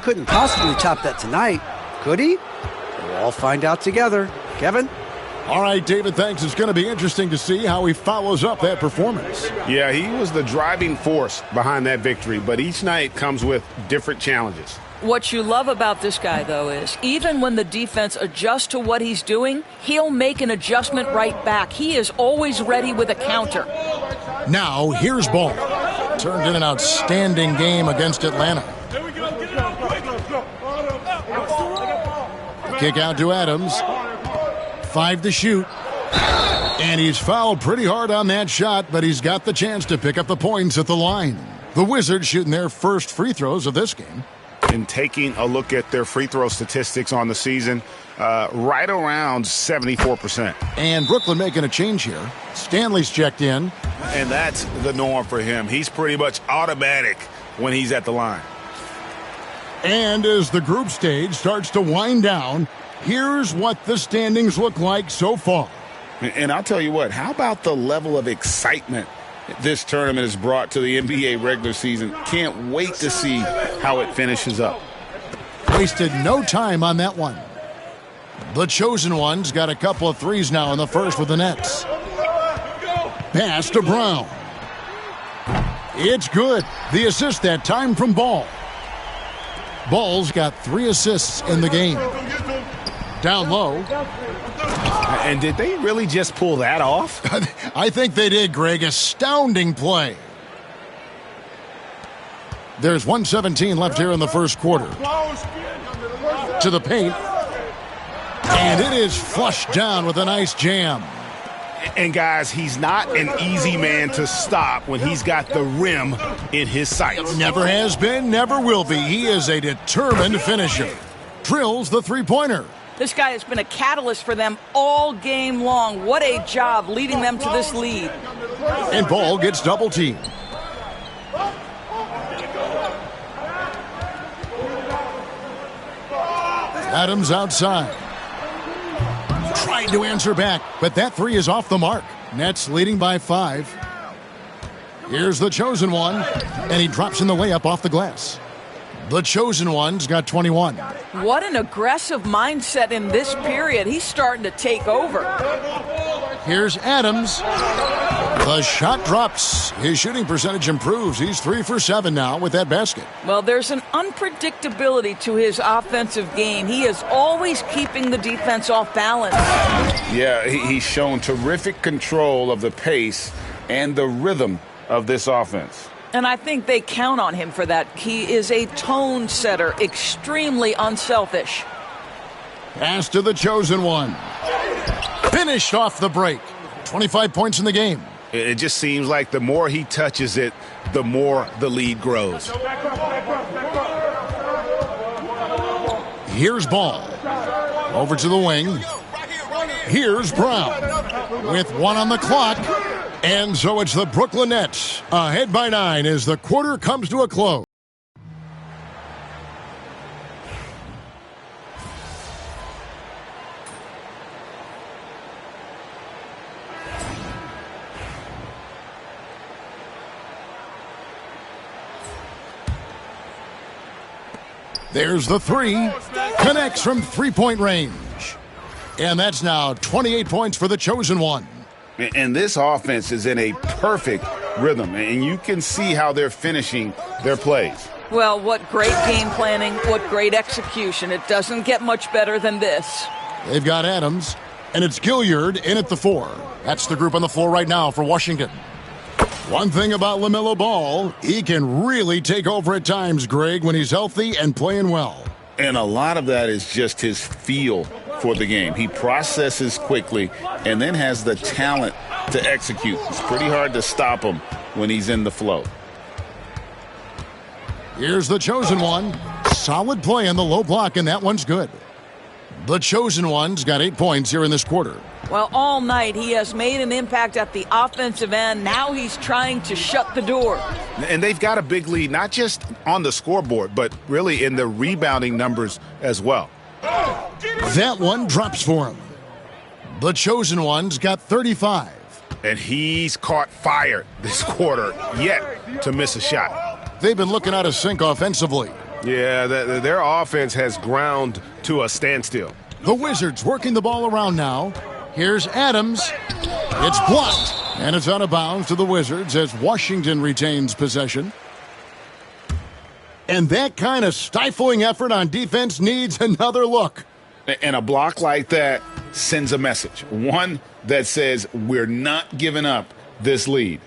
Couldn't possibly top that tonight, could he? We'll all find out together. Kevin? All right, David, thanks. It's going to be interesting to see how he follows up that performance. Yeah, he was the driving force behind that victory, but each night comes with different challenges. What you love about this guy, though, is even when the defense adjusts to what he's doing, he'll make an adjustment right back. He is always ready with a counter. Now, here's Ball. Turned in an outstanding game against Atlanta. Kick out to Adams. 5 to shoot. And he's fouled pretty hard on that shot, but he's got the chance to pick up the points at the line. The Wizards shooting their first free throws of this game. And taking a look at their free throw statistics on the season, right around 74%. And Brooklyn making a change here. Stanley's checked in. And that's the norm for him. He's pretty much automatic when he's at the line. And as the group stage starts to wind down, here's what the standings look like so far. And I'll tell you what, how about the level of excitement this tournament has brought to the NBA regular season? Can't wait to see how it finishes up. Wasted no time on that one. The chosen one's got a couple of threes now in the first with the Nets. Pass to Brown. It's good. The assist that time from Ball. Ball's got 3 assists in the game. Down low. And did they really just pull that off? I think they did, Greg. Astounding play. There's 1:17 left here in the first quarter. To the paint. And it is flushed down with a nice jam. And guys, he's not an easy man to stop when he's got the rim in his sights. Never has been, never will be. He is a determined finisher. Drills the three-pointer. This guy has been a catalyst for them all game long. What a job leading them to this lead. And Ball gets double-teamed. Adams outside. Tried to answer back, but that 3 is off the mark. Nets leading by 5. Here's the chosen one, and he drops in the layup off the glass. The chosen one's got 21. What an aggressive mindset in this period. He's starting to take over. Here's Adams. The shot drops. His shooting percentage improves. He's 3 for 7 now with that basket. Well, there's an unpredictability to his offensive game. He is always keeping the defense off balance. Yeah, he's shown terrific control of the pace and the rhythm of this offense. And I think they count on him for that. He is a tone setter, extremely unselfish. Pass to the chosen one. Finished off the break. 25 points in the game. It just seems like the more he touches it, the more the lead grows. Here's Ball. Over to the wing. Here's Brown with 1 on the clock. And so it's the Brooklyn Nets ahead by 9 as the quarter comes to a close. There's the three. Connects from three-point range. And that's now 28 points for the chosen one. And this offense is in a perfect rhythm, and you can see how they're finishing their plays. Well, what great game planning, what great execution. It doesn't get much better than this. They've got Adams, and it's Gilliard in at the 4. That's the group on the floor right now for Washington. One thing about LaMelo Ball, he can really take over at times, Greg, when he's healthy and playing well. And a lot of that is just his feel for the game. He processes quickly and then has the talent to execute. It's pretty hard to stop him when he's in the flow. Here's the chosen one. Solid play in the low block, and that one's good. The chosen one's got 8 points here in this quarter. Well, all night he has made an impact at the offensive end. Now he's trying to shut the door. And they've got a big lead, not just on the scoreboard, but really in the rebounding numbers as well. That one drops for him. The chosen one's got 35. And he's caught fire this quarter, yet to miss a shot. They've been looking out of sync offensively. Yeah, their offense has ground to a standstill. The Wizards working the ball around now. Here's Adams. It's blocked, and it's out of bounds to the Wizards as Washington retains possession. And that kind of stifling effort on defense needs another look. And a block like that sends a message. One that says we're not giving up this lead.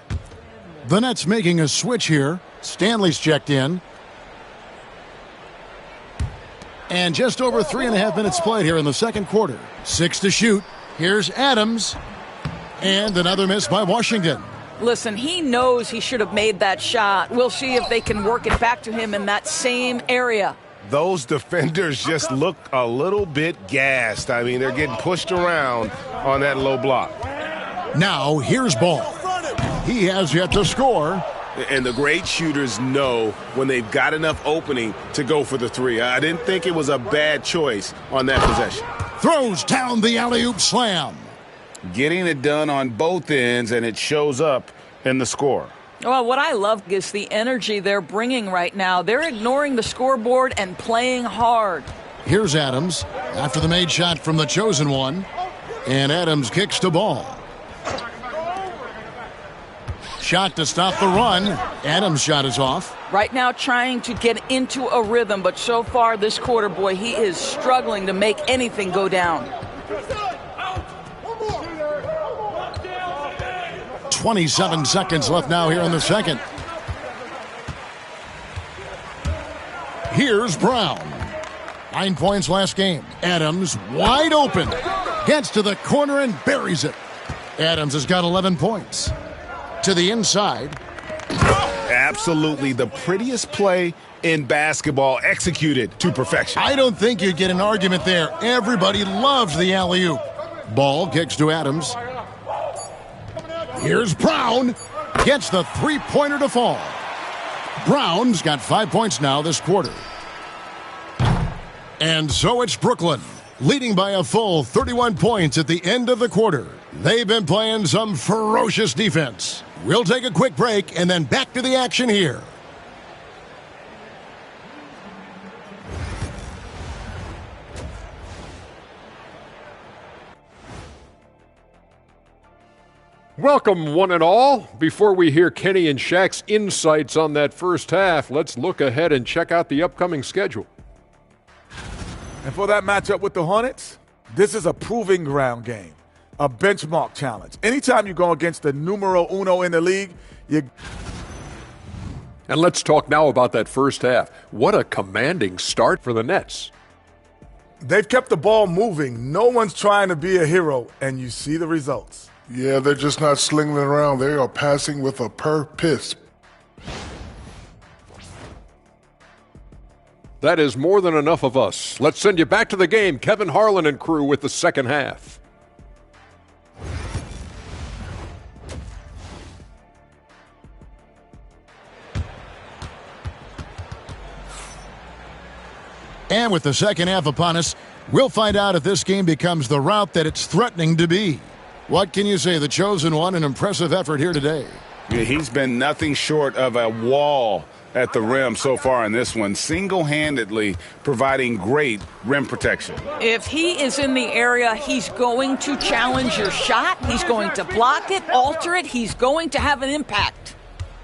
The Nets making a switch here. Stanley's checked in. And just over 3.5 minutes played here in the second quarter. 6 to shoot. Here's Adams. And another miss by Washington. Listen, he knows he should have made that shot. We'll see if they can work it back to him in that same area. Those defenders just look a little bit gassed. I mean, they're getting pushed around on that low block. Now, here's Ball. He has yet to score. And the great shooters know when they've got enough opening to go for the three. I didn't think it was a bad choice on that possession. Throws down the alley-oop slam. Getting it done on both ends, and it shows up in the score. Well, what I love is the energy they're bringing right now. They're ignoring the scoreboard and playing hard. Here's Adams after the made shot from the chosen one. And Adams kicks to Ball. Shot to stop the run. Adams' shot is off. Right now trying to get into a rhythm, but so far this quarter, boy, he is struggling to make anything go down. 27 seconds left now here in the second. Here's Brown. 9 points last game. Adams wide open. Gets to the corner and buries it. Adams has got 11 points. To the inside. Absolutely the prettiest play in basketball, executed to perfection. I don't think you'd get an argument there. Everybody loves the alley-oop. Ball kicks to Adams. Here's Brown. Gets the three-pointer to fall. Brown's got 5 points now this quarter. And so it's Brooklyn, leading by a full 31 points at the end of the quarter. They've been playing some ferocious defense. We'll take a quick break and then back to the action here. Welcome, one and all. Before we hear Kenny and Shaq's insights on that first half, let's look ahead and check out the upcoming schedule. And for that matchup with the Hornets, this is a proving ground game, a benchmark challenge. Anytime you go against the numero uno in the league, you... And let's talk now about that first half. What a commanding start for the Nets. They've kept the ball moving. No one's trying to be a hero, and you see the results. Yeah, they're just not slinging it around. They are passing with a purpose. That is more than enough of us. Let's send you back to the game. Kevin Harlan and crew with the second half. And with the second half upon us, we'll find out if this game becomes the route that it's threatening to be. What can you say? The chosen one, an impressive effort here today. Yeah, he's been nothing short of a wall at the rim so far in this one, single-handedly providing great rim protection. If he is in the area, he's going to challenge your shot. He's going to block it, alter it. He's going to have an impact.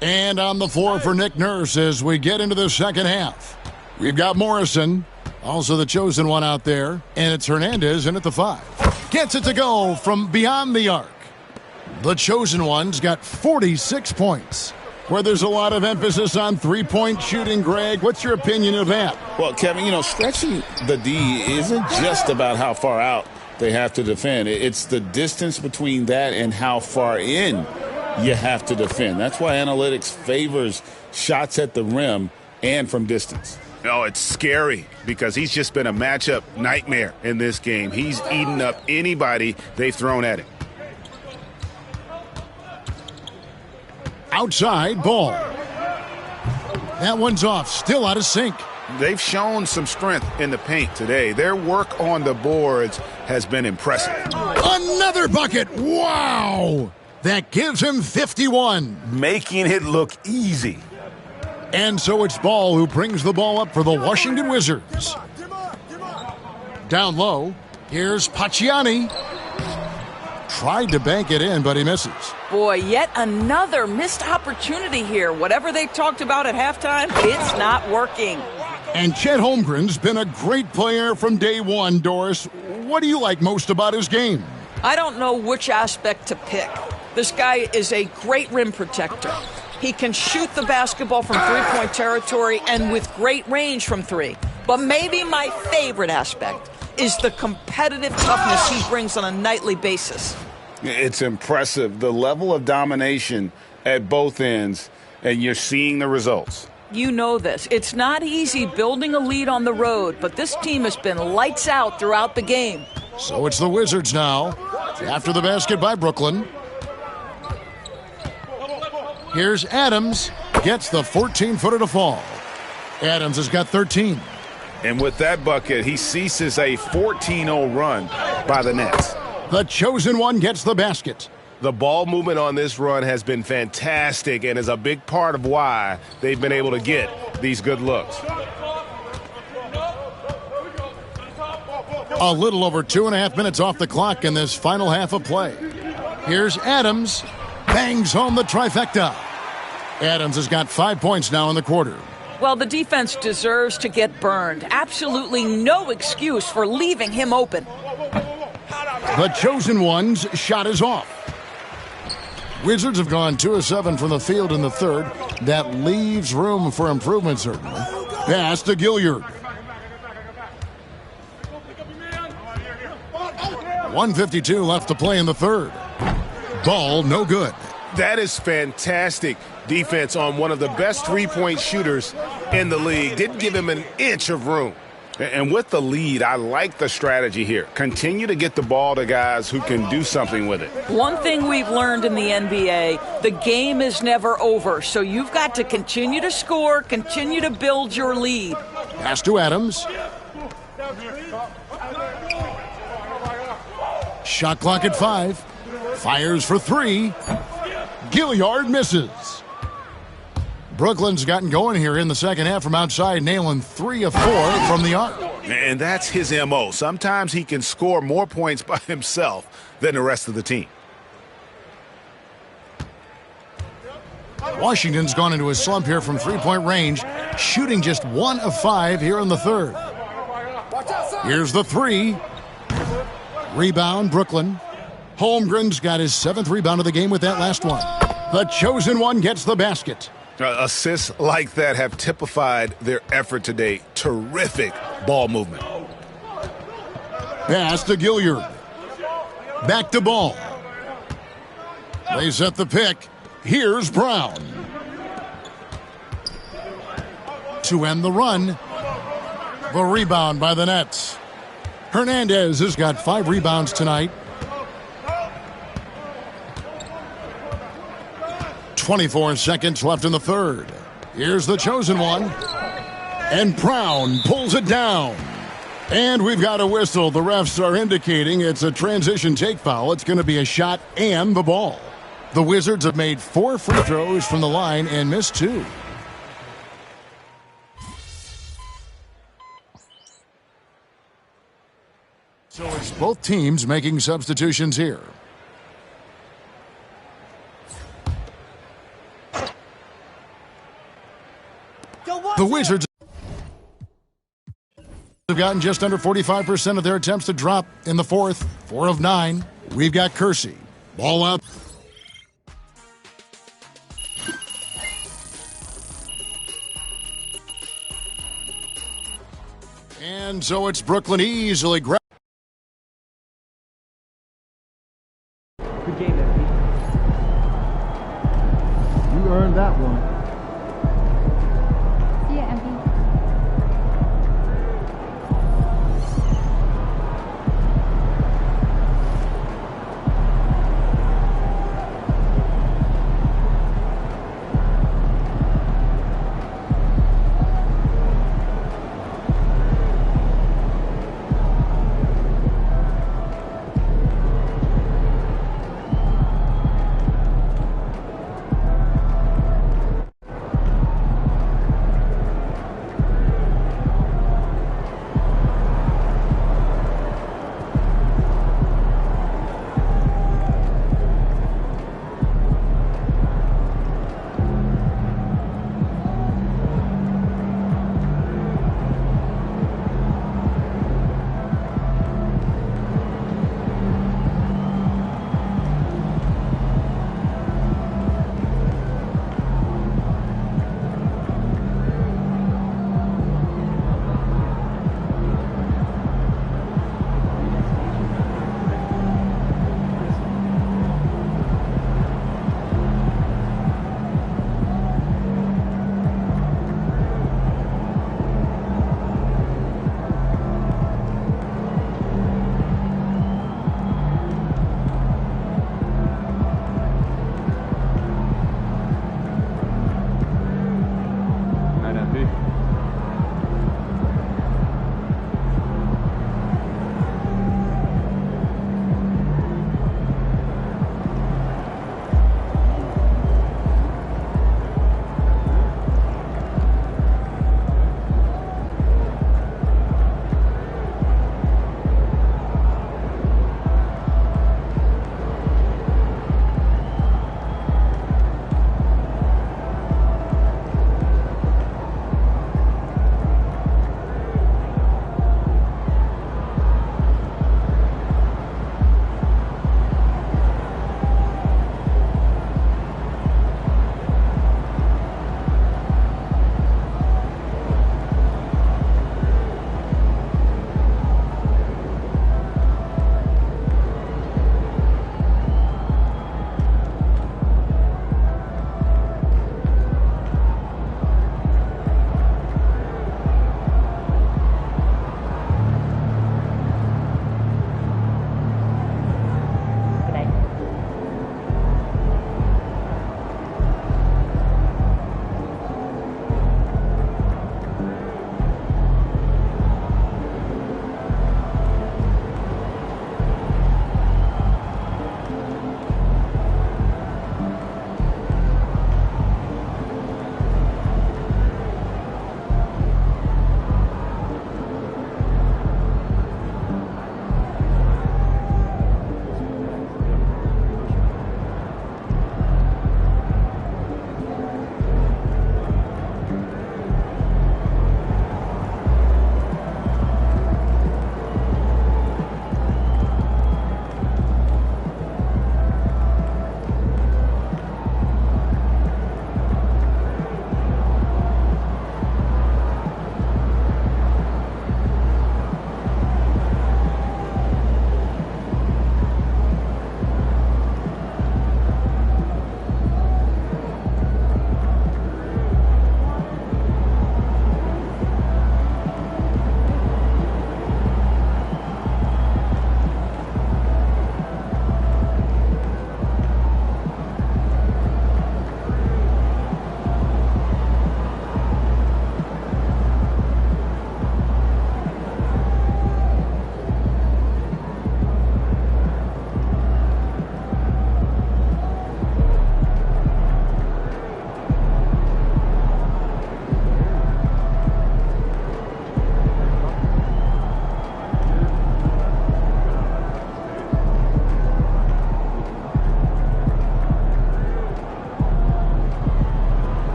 And on the floor for Nick Nurse as we get into the second half. We've got Morrison, also the chosen one out there, and it's Hernandez in at the 5. Gets it to go from beyond the arc. The chosen one's got 46 points. Where there's a lot of emphasis on three-point shooting, Greg. What's your opinion of that? Well, Kevin, stretching the D isn't just about how far out they have to defend. It's the distance between that and how far in you have to defend. That's why analytics favors shots at the rim and from distance. Oh, it's scary because he's just been a matchup nightmare in this game. He's eaten up anybody they've thrown at him. Outside ball. That one's off, still out of sync. They've shown some strength in the paint today. Their work on the boards has been impressive. Another bucket. Wow. That gives him 51. Making it look easy. And so it's Ball who brings the ball up for the Washington Wizards. Down low, here's Pacciani. Tried to bank it in, but he misses. Boy, yet another missed opportunity here. Whatever they talked about at halftime, it's not working. And Chet Holmgren's been a great player from day one, Doris. What do you like most about his game? I don't know which aspect to pick. This guy is a great rim protector. He can shoot the basketball from three-point territory and with great range from three. But maybe my favorite aspect is the competitive toughness he brings on a nightly basis. It's impressive, the level of domination at both ends, and you're seeing the results. You know this. It's not easy building a lead on the road, but this team has been lights out throughout the game. So it's the Wizards now, after the basket by Brooklyn. Here's Adams, gets the 14-footer to fall. Adams has got 13. And with that bucket, he ceases a 14-0 run by the Nets. The chosen one gets the basket. The ball movement on this run has been fantastic and is a big part of why they've been able to get these good looks. A little over 2.5 minutes off the clock in this final half of play. Here's Adams. Bangs home the trifecta. Adams has got 5 points now in the quarter. Well, the defense deserves to get burned. Absolutely no excuse for leaving him open. The chosen one's shot is off. Wizards have gone 2 of 7 from the field in the third. That leaves room for improvement, certainly. Pass to Gilliard. 1:52 left to play in the third. Ball no good. That is fantastic defense on one of the best three-point shooters in the league. Didn't give him an inch of room. And with the lead, I like the strategy here. Continue to get the ball to guys who can do something with it. One thing we've learned in the NBA, the game is never over. So you've got to continue to score, continue to build your lead. Pass to Adams. Shot clock at 5. Fires for 3. Gilliard misses. Brooklyn's gotten going here in the second half from outside, nailing 3 of 4 from the arc. And that's his MO. Sometimes he can score more points by himself than the rest of the team. Washington's gone into a slump here from three-point range, shooting just 1 of 5 here in the third. Here's the 3. Rebound, Brooklyn. Holmgren's got his 7th rebound of the game with that last one. The chosen one gets the basket. Assists like that have typified their effort today. Terrific ball movement. Pass to Gilliard. Back to Ball. They set the pick. Here's Brown. To end the run, The rebound by the Nets. Hernandez has got 5 rebounds tonight. 24 seconds left in the third. Here's the chosen one. And Brown pulls it down. And we've got a whistle. The refs are indicating it's a transition take foul. It's going to be a shot and the ball. The Wizards have made 4 free throws from the line and missed 2. So it's both teams making substitutions here. The Wizards have gotten just under 45% of their attempts to drop in the fourth. 4 of 9. We've got Kersey. Ball up. And so it's Brooklyn easily grabbed. Good game, MP. You earned that one.